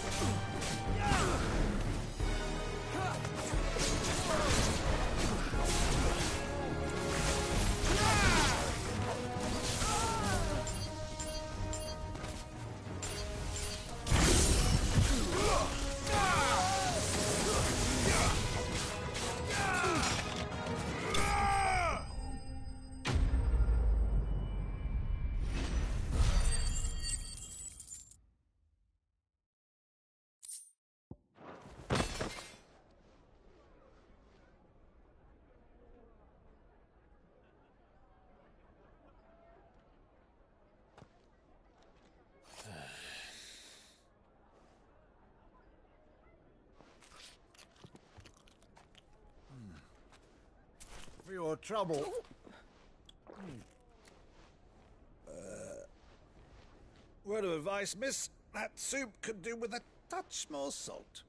For your trouble. Word of advice, miss. That soup could do with a touch more salt.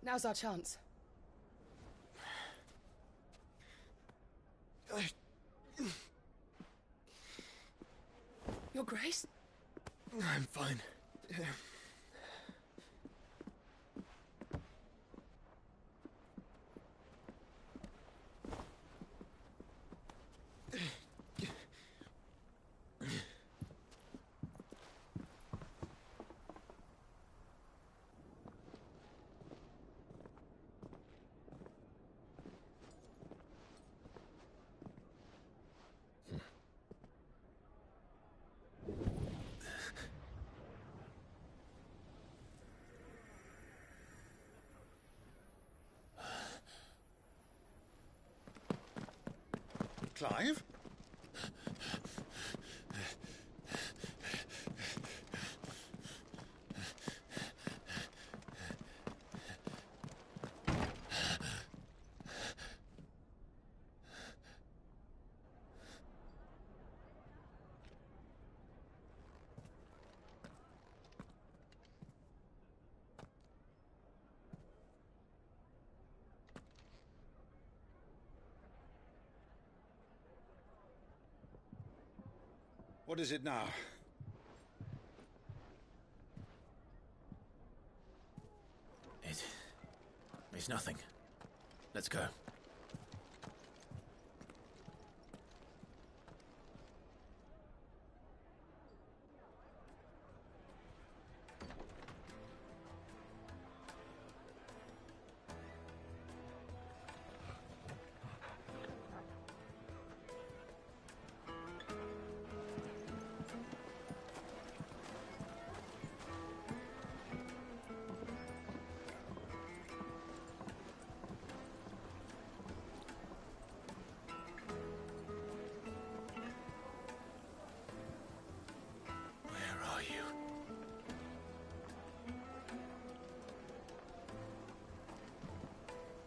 Now's our chance. Your Grace? I'm fine. Clive? What is it now? It's nothing. Let's go.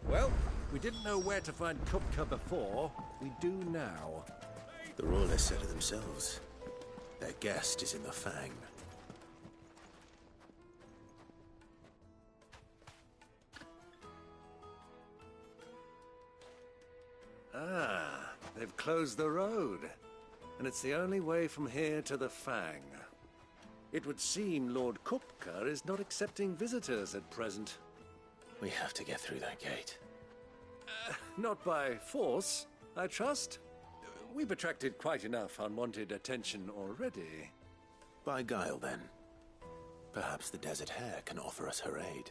Well, we didn't know where to find Kupka before. We do now. The Royalists said it themselves. Their guest is in the Fang. Ah, they've closed the road. And it's the only way from here to the Fang. It would seem Lord Kupka is not accepting visitors at present. We have to get through that gate. Not by force, I trust. We've attracted quite enough unwanted attention already. By guile, then. Perhaps the Desert Hare can offer us her aid.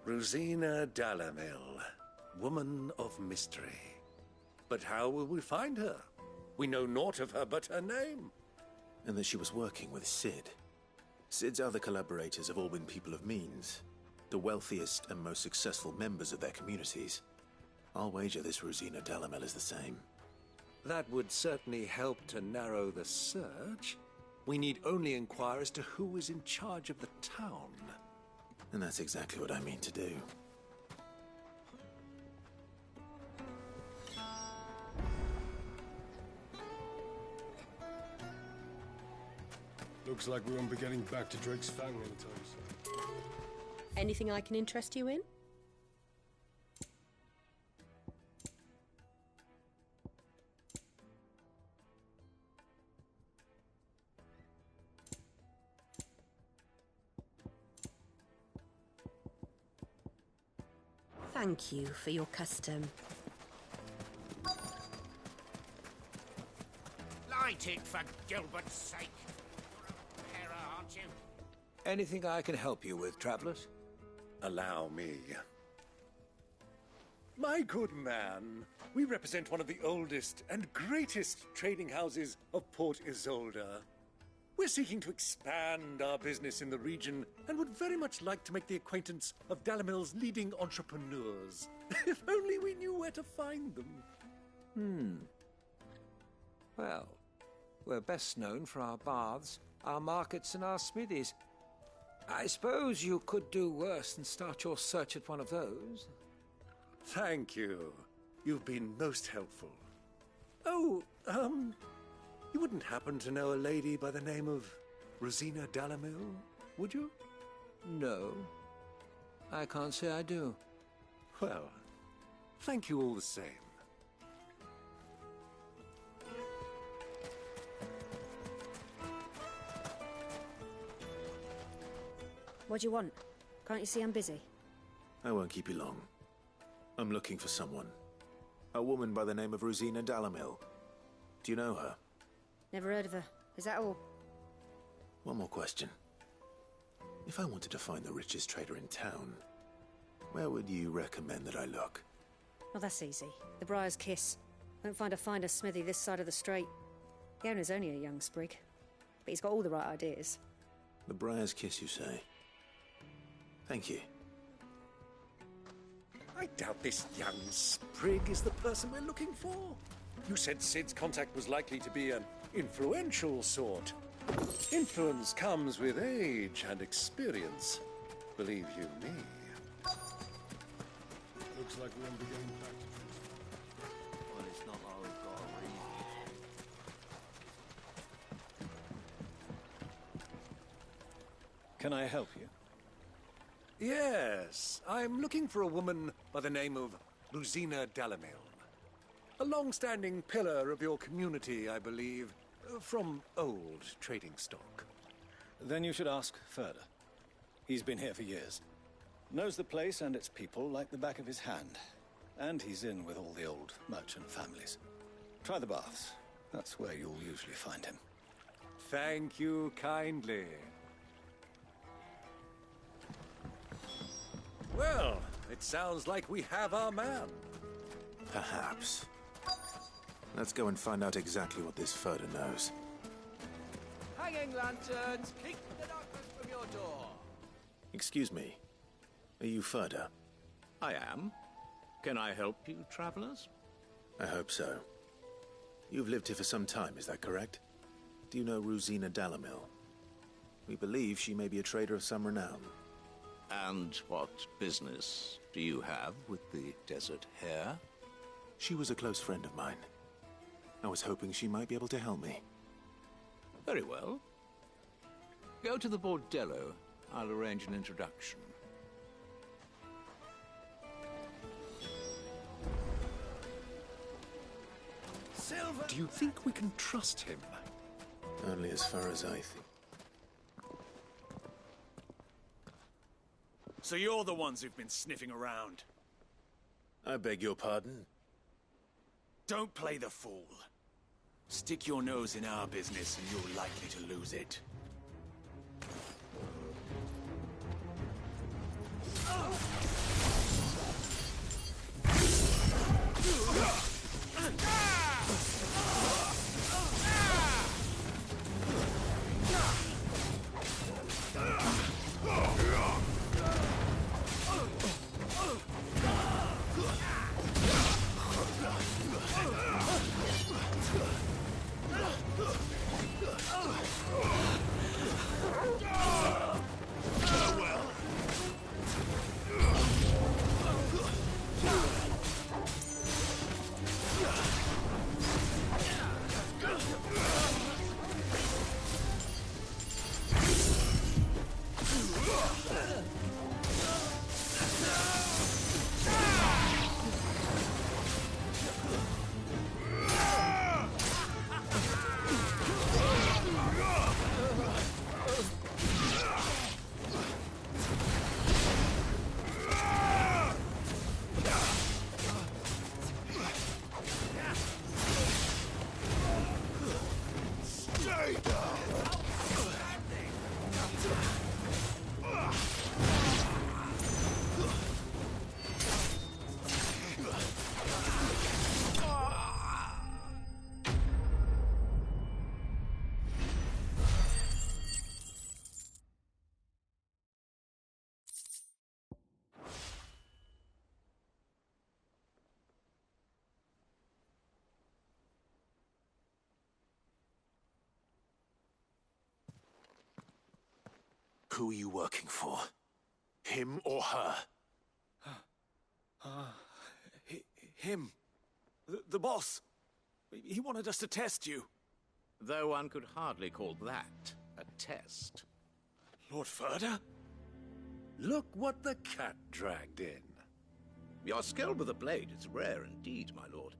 Rosina Dalamil, woman of mystery. But how will we find her? We know naught of her but her name. And that she was working with Sid. Sid's other collaborators have all been people of means, the wealthiest and most successful members of their communities. I'll wager this Rosina Dalamel is the same. That would certainly help to narrow the search. We need only inquire as to who is in charge of the town. And that's exactly what I mean to do. Looks like we won't be getting back to Drake's Fang anytime soon. Anything I can interest you in? Thank you for your custom. Light it for Gilbert's sake. You're a repairer, aren't you? Anything I can help you with, travelers? Allow me. My good man, we represent one of the oldest and greatest trading houses of Port Isolde. We're seeking to expand our business in the region and would very much like to make the acquaintance of Dalamel's leading entrepreneurs. If only we knew where to find them. Well, we're best known for our baths, our markets, and our smithies. I suppose you could do worse than start your search at one of those. Thank you. You've been most helpful. Oh, you wouldn't happen to know a lady by the name of Rosina Dalamel, would you? No. I can't say I do. Well, thank you all the same. What do you want? Can't you see I'm busy? I won't keep you long. I'm looking for someone. A woman by the name of Rosina Dalamel. Do you know her? Never heard of her. Is that all? One more question. If I wanted to find the richest trader in town, where would you recommend that I look? Well, that's easy. The Briar's Kiss. Won't find a finer smithy this side of the strait. The owner's only a young sprig, but he's got all the right ideas. The Briar's Kiss, you say? Thank you. I doubt this young sprig is the person we're looking for. You said Sid's contact was likely to be an influential sort. Influence comes with age and experience. Believe you me. Looks like we won't be getting back to Drake's. Well, it's not always got a reason. Can I help you? Yes, I'm looking for a woman by the name of Rosina Dalamel. A long-standing pillar of your community, I believe, from old trading stock. Then you should ask further. He's been here for years. Knows the place and its people like the back of his hand. And he's in with all the old merchant families. Try the baths. That's where you'll usually find him. Thank you kindly. Well, it sounds like we have our man. Perhaps. Let's go and find out exactly what this Furder knows. Hanging lanterns, keep the darkness from your door. Excuse me. Are you Furder? I am. Can I help you, travelers? I hope so. You've lived here for some time, is that correct? Do you know Rosina Dalamel? We believe she may be a trader of some renown. And what business do you have with the Desert Hare? She was a close friend of mine. I was hoping she might be able to help me. Very well. Go to the Bordello. I'll arrange an introduction. Silver! Do you think we can trust him? Only as far as I think. So you're the ones who've been sniffing around? I beg your pardon? Don't play the fool. Stick your nose in our business and you're likely to lose it. Who are you working for? Him or her? Him. The boss. He wanted us to test you. Though one could hardly call that a test. Lord Ferda? Look what the cat dragged in. Your skill with the blade is rare indeed, my lord.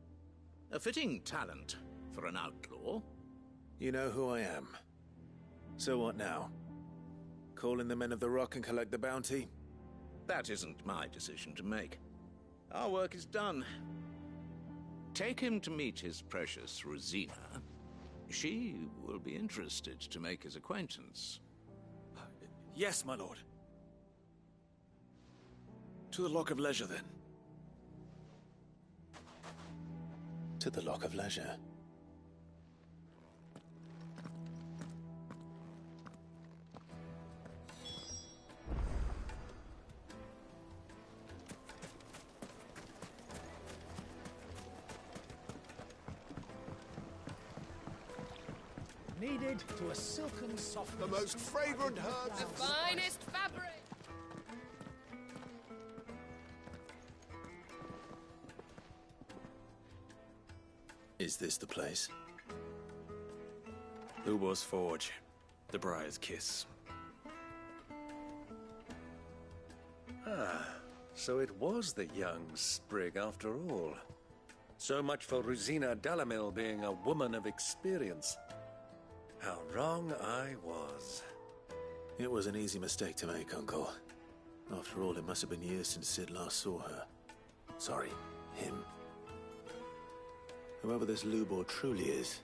A fitting talent for an outlaw. You know who I am. So what now? Call in the Men of the Rock and collect the bounty? That isn't my decision to make. Our work is done. Take him to meet his precious Rosina. She will be interested to make his acquaintance. Yes, my lord. To the Lock of Leisure, then. To the Lock of Leisure. Needed to a silken soft. The most fragrant herbs. The finest fabric. Is this the place? Ubor's Forge. The Briar's Kiss. Ah, so it was the young sprig after all. So much for Rosina Dalamil being a woman of experience. How wrong I was. It was an easy mistake to make, Uncle. After all, it must have been years since Sid last saw her. Sorry, him. Whoever this Lubor truly is,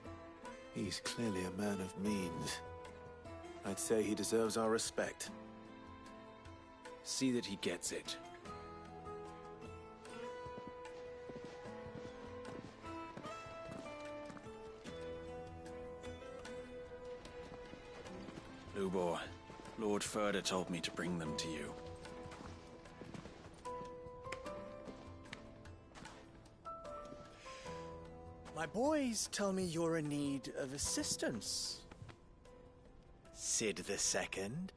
he's clearly a man of means. I'd say he deserves our respect. See that he gets it. Lubor, Lord Ferda told me to bring them to you. My boys tell me you're in need of assistance. Sid the Second?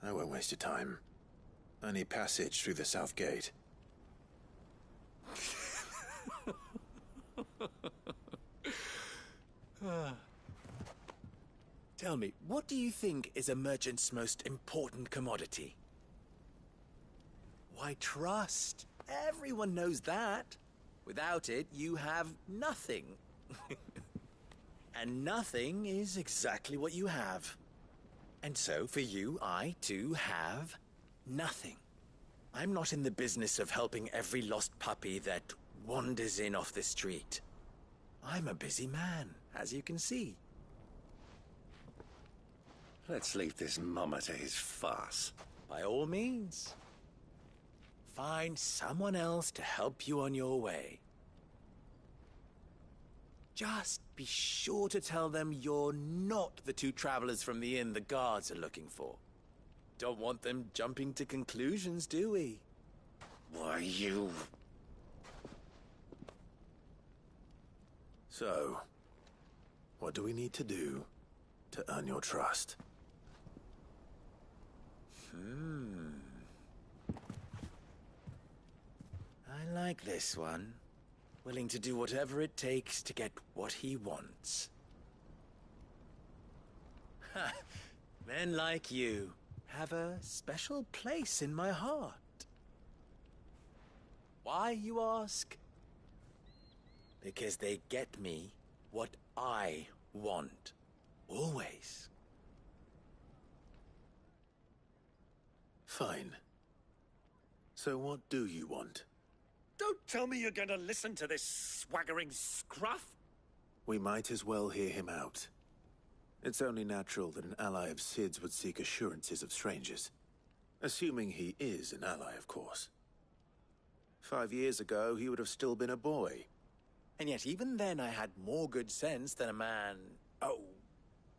I won't waste your time. I need passage through the south gate. Tell me, what do you think is a merchant's most important commodity? Why, trust. Everyone knows that. Without it, you have nothing. And nothing is exactly what you have. And so, for you, I, too, have nothing. I'm not in the business of helping every lost puppy that wanders in off the street. I'm a busy man, as you can see. Let's leave this mummer to his farce. By all means. Find someone else to help you on your way. Just be sure to tell them you're not the two travelers from the inn the guards are looking for. Don't want them jumping to conclusions, do we? Why, you... So, what do we need to do to earn your trust? I like this one. Willing to do whatever it takes to get what he wants. Ha! Men like you have a special place in my heart. Why, you ask? Because they get me what I want. Always. Fine. So what do you want? Don't tell me you're going to listen to this swaggering scruff! We might as well hear him out. It's only natural that an ally of Sid's would seek assurances of strangers. Assuming he is an ally, of course. 5 years ago, he would have still been a boy. And yet even then I had more good sense than a man,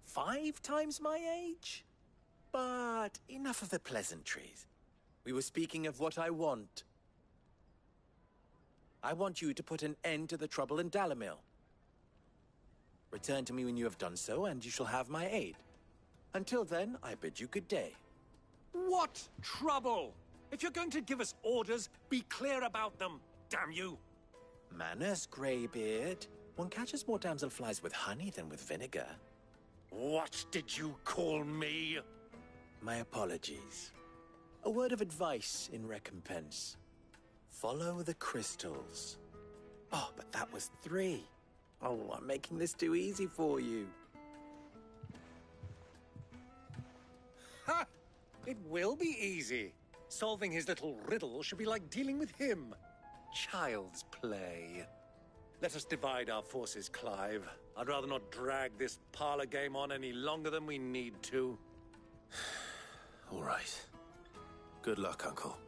5 times my age? But enough of the pleasantries. We were speaking of what I want. I want you to put an end to the trouble in Dalamil. Return to me when you have done so, and you shall have my aid. Until then, I bid you good day. What trouble? If you're going to give us orders, be clear about them, damn you! Manners, Greybeard. One catches more damselflies with honey than with vinegar. What did you call me? My apologies. A word of advice in recompense. Follow the crystals. Oh, but that was 3. Oh, I'm making this too easy for you. Ha! It will be easy. Solving his little riddle should be like dealing with him. Child's play. Let us divide our forces, Clive. I'd rather not drag this parlor game on any longer than we need to. All right. Good luck, Uncle.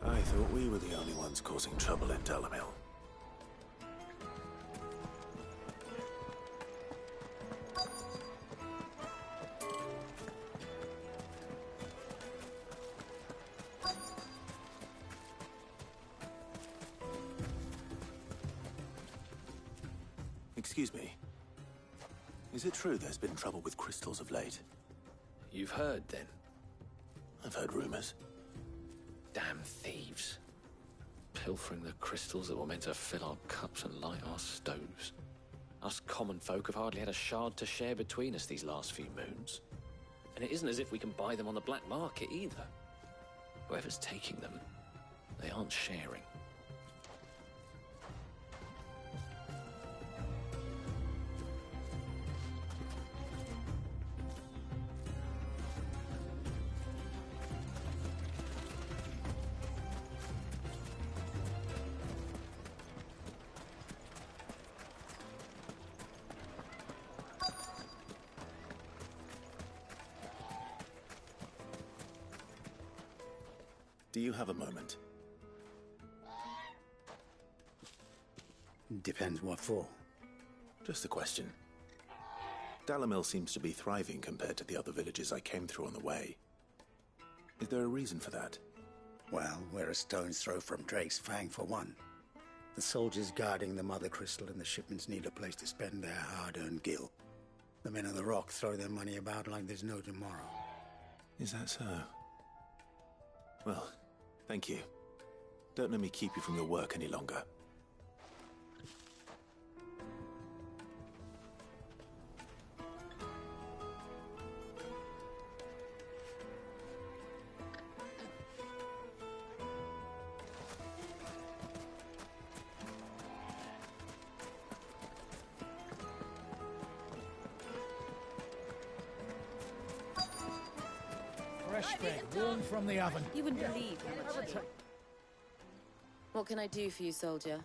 I thought we were the only ones causing trouble in Dalamil. Excuse me. Is it true there's been trouble with crystals of late? You've heard, then? I've heard rumors. Damn thieves. Pilfering the crystals that were meant to fill our cups and light our stoves. Us common folk have hardly had a shard to share between us these last few moons. And it isn't as if we can buy them on the black market either. Whoever's taking them, they aren't sharing. Do you have a moment? Depends what for. Just a question. Dalamil seems to be thriving compared to the other villages I came through on the way. Is there a reason for that? Well, we're a stone's throw from Drake's Fang, for one. The soldiers guarding the Mother Crystal and the shipments need a place to spend their hard-earned gil. The men of the Rock throw their money about like there's no tomorrow. Is that so? Well, thank you. Don't let me keep you from your work any longer. Fresh bread, warm from the oven. You wouldn't believe how much. What can I do for you, soldier?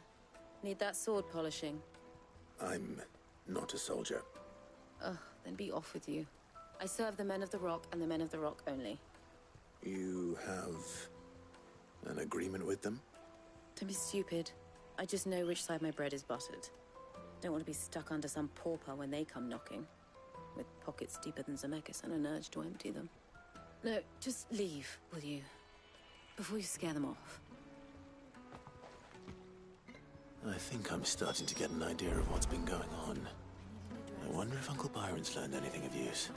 Need that sword polishing? I'm not a soldier. Ugh, then be off with you. I serve the men of the Rock and the men of the Rock only. You have an agreement with them? Don't be stupid. I just know which side my bread is buttered. Don't want to be stuck under some pauper when they come knocking. With pockets deeper than Zemeckis and an urge to empty them. No, just leave, will you? before you scare them off. I think I'm starting to get an idea of what's been going on. I wonder if Uncle Byron's learned anything of use.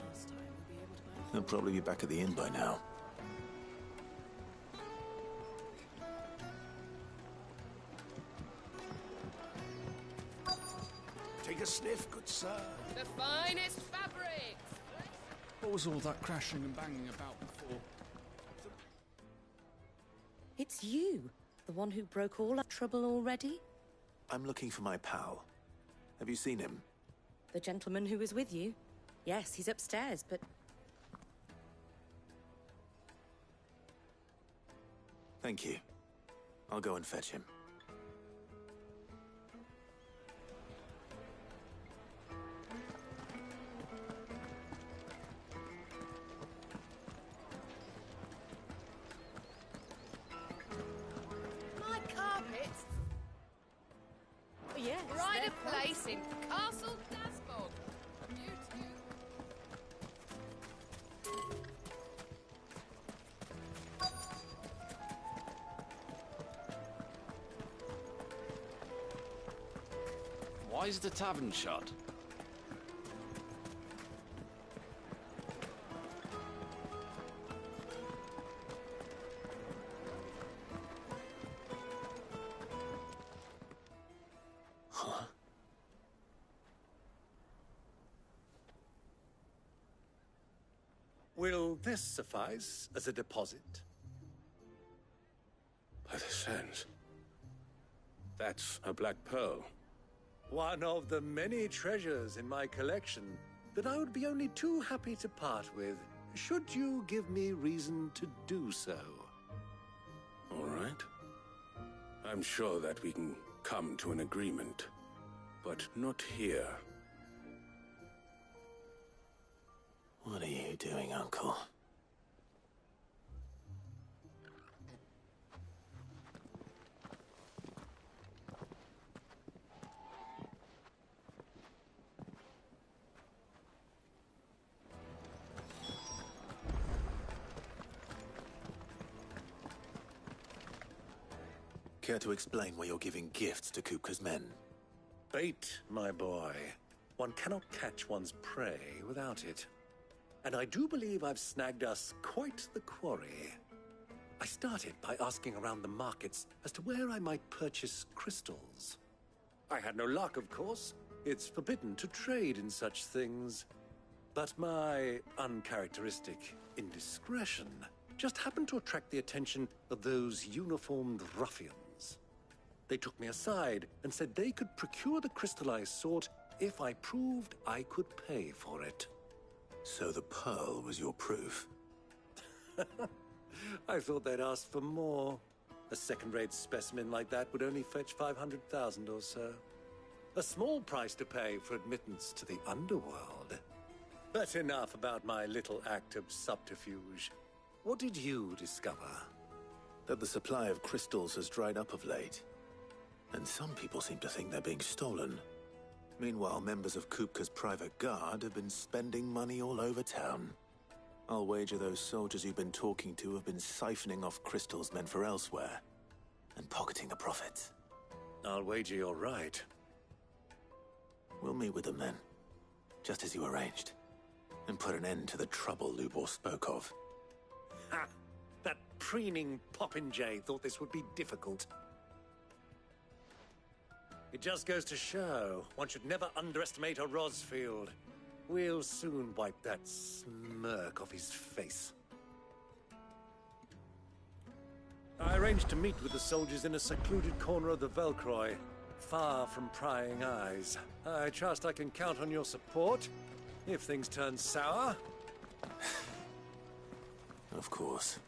He'll probably be back at the inn by now. Take a sniff, good sir. The finest fabrics! What was all that crashing and banging about before? It's you, the one who broke all our trouble already? I'm looking for my pal. Have you seen him? The gentleman who was with you? Yes, he's upstairs, but... Thank you. I'll go and fetch him. My carpet! Oh, yes. Pride of place in Castle Dasbog. You two. Why is the tavern shut? Huh? Will this suffice as a deposit? By the sands. That's a black pearl. One of the many treasures in my collection that I would be only too happy to part with, should you give me reason to do so. All right. I'm sure that we can come to an agreement, but not here. What are you doing, Uncle? Care to explain why you're giving gifts to Kupka's men? Bait, my boy. One cannot catch one's prey without it. And I do believe I've snagged us quite the quarry. I started by asking around the markets as to where I might purchase crystals. I had no luck, of course. It's forbidden to trade in such things. But my uncharacteristic indiscretion just happened to attract the attention of those uniformed ruffians. They took me aside and said they could procure the crystal I sought if I proved I could pay for it. So the pearl was your proof? I thought they'd asked for more. A second-rate specimen like that would only fetch 500,000 or so. A small price to pay for admittance to the underworld. But enough about my little act of subterfuge. What did you discover? That the supply of crystals has dried up of late. And some people seem to think they're being stolen. Meanwhile, members of Kupka's private guard have been spending money all over town. I'll wager those soldiers you've been talking to have been siphoning off crystals meant for elsewhere, and pocketing the profits. I'll wager you're right. We'll meet with them then, just as you arranged, and put an end to the trouble Lubor spoke of. Ha! That preening popinjay thought this would be difficult. It just goes to show, one should never underestimate a Rosfield. We'll soon wipe that smirk off his face. I arranged to meet with the soldiers in a secluded corner of the Velcroy, far from prying eyes. I trust I can count on your support, if things turn sour. Of course.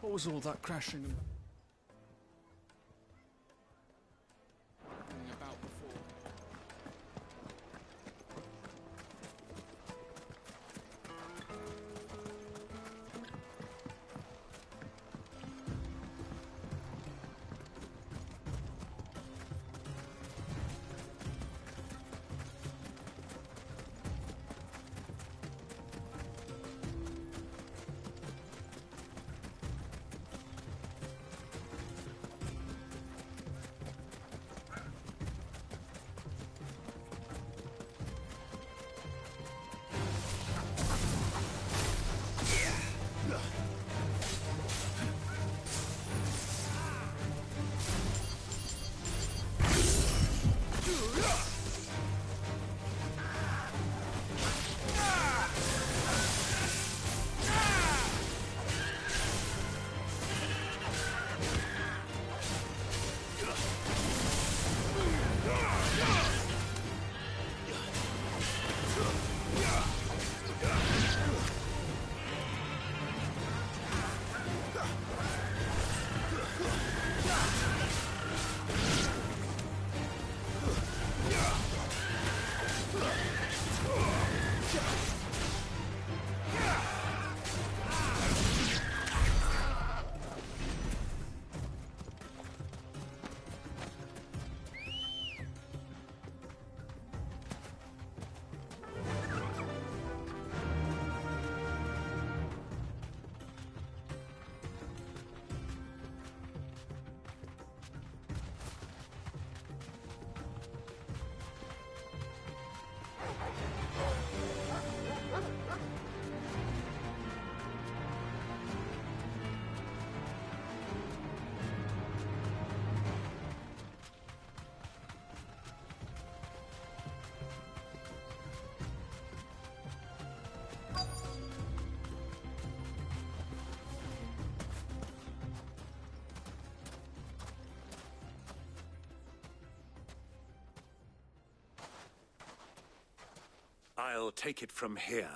What was all that crashing and banging about before? I'll take it from here.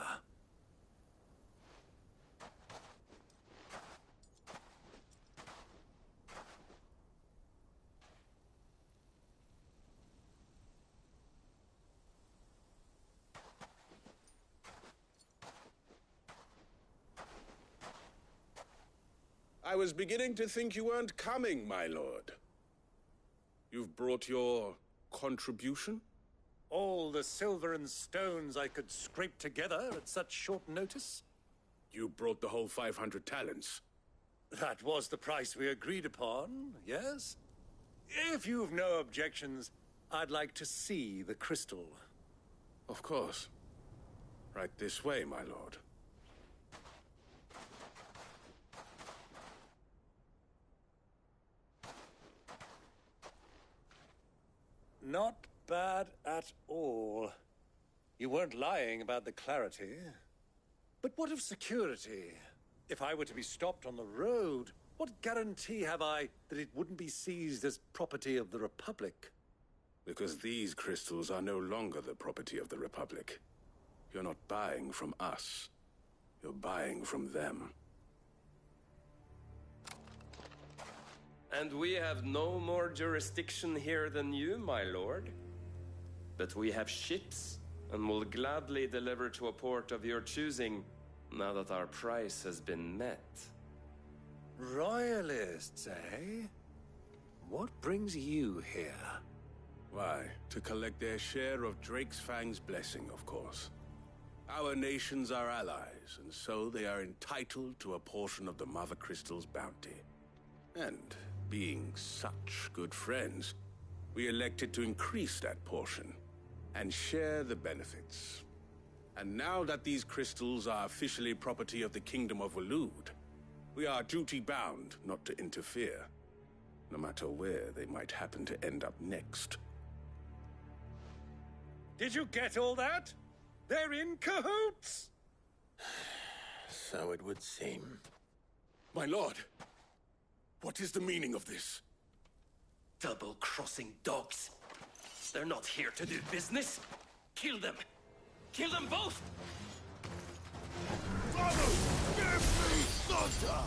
I was beginning to think you weren't coming, my lord. You've brought your contribution? All the silver and stones I could scrape together at such short notice? You brought the whole 500 talents. That was the price we agreed upon, yes? If you've no objections, I'd like to see the crystal. Of course. Right this way, my lord. Not bad at all. You weren't lying about the clarity. But what of security? If I were to be stopped on the road, what guarantee have I that it wouldn't be seized as property of the Republic? Because these crystals are no longer the property of the Republic. You're not buying from us. You're buying from them. And we have no more jurisdiction here than you, my lord. But we have ships, and will gladly deliver to a port of your choosing, now that our price has been met. Royalists, eh? What brings you here? Why, to collect their share of Drake's Fang's blessing, of course. Our nations are allies, and so they are entitled to a portion of the Mother Crystal's bounty. And being such good friends, we elected to increase that portion and share the benefits. And now that these crystals are officially property of the Kingdom of Waloed, we are duty-bound not to interfere, no matter where they might happen to end up next. Did you get all that? They're in cahoots! So it would seem. My lord, what is the meaning of this? Double-crossing dogs. They're not here to do business. Kill them. Kill them both! Father, give me Santa!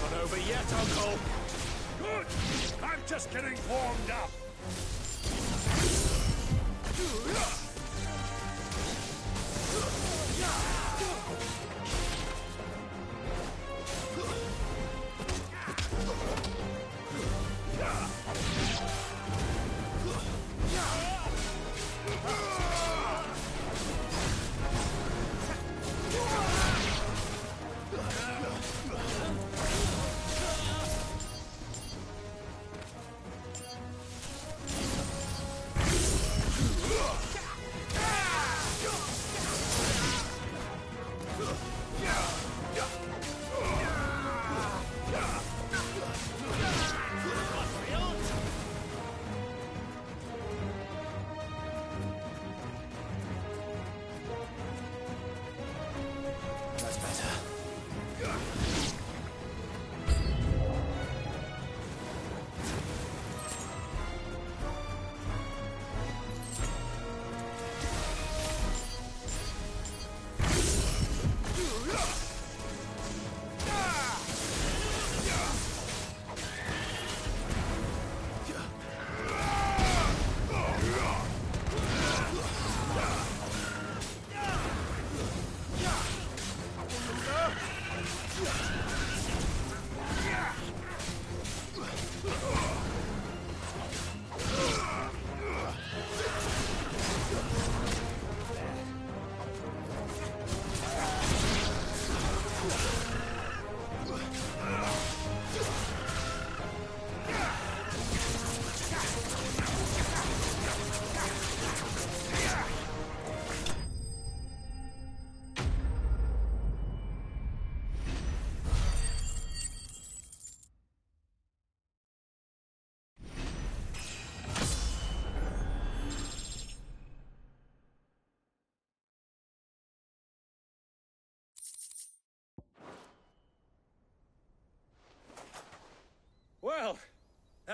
Not over yet, Uncle. Good. I'm just getting warmed up.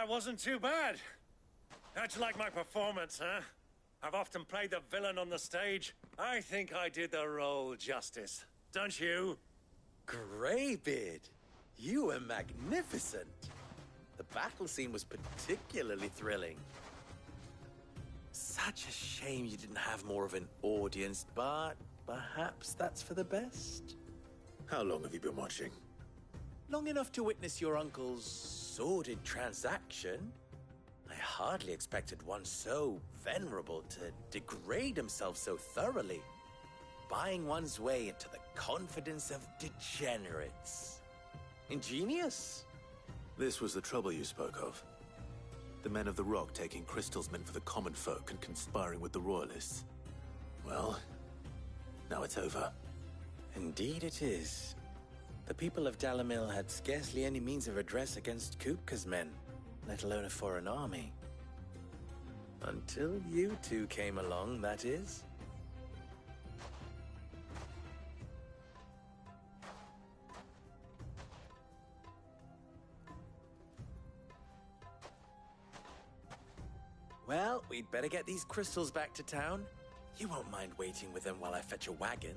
that wasn't too bad. How'd you like my performance, huh? I've often played the villain on the stage. I think I did the role justice. Don't you? Greybeard, you were magnificent. The battle scene was particularly thrilling. Such a shame you didn't have more of an audience, but perhaps that's for the best. How long have you been watching? Long enough to witness your uncle's sordid transaction. I hardly expected one so venerable to degrade himself so thoroughly, buying one's way into the confidence of degenerates. Ingenious. This was the trouble you spoke of. The men of the Rock taking crystals meant for the common folk and conspiring with the Royalists. Well, now it's over. Indeed it is. The people of Dalamil had scarcely any means of redress against Kupka's men, let alone a foreign army. Until you two came along, that is. Well, we'd better get these crystals back to town. You won't mind waiting with them while I fetch a wagon.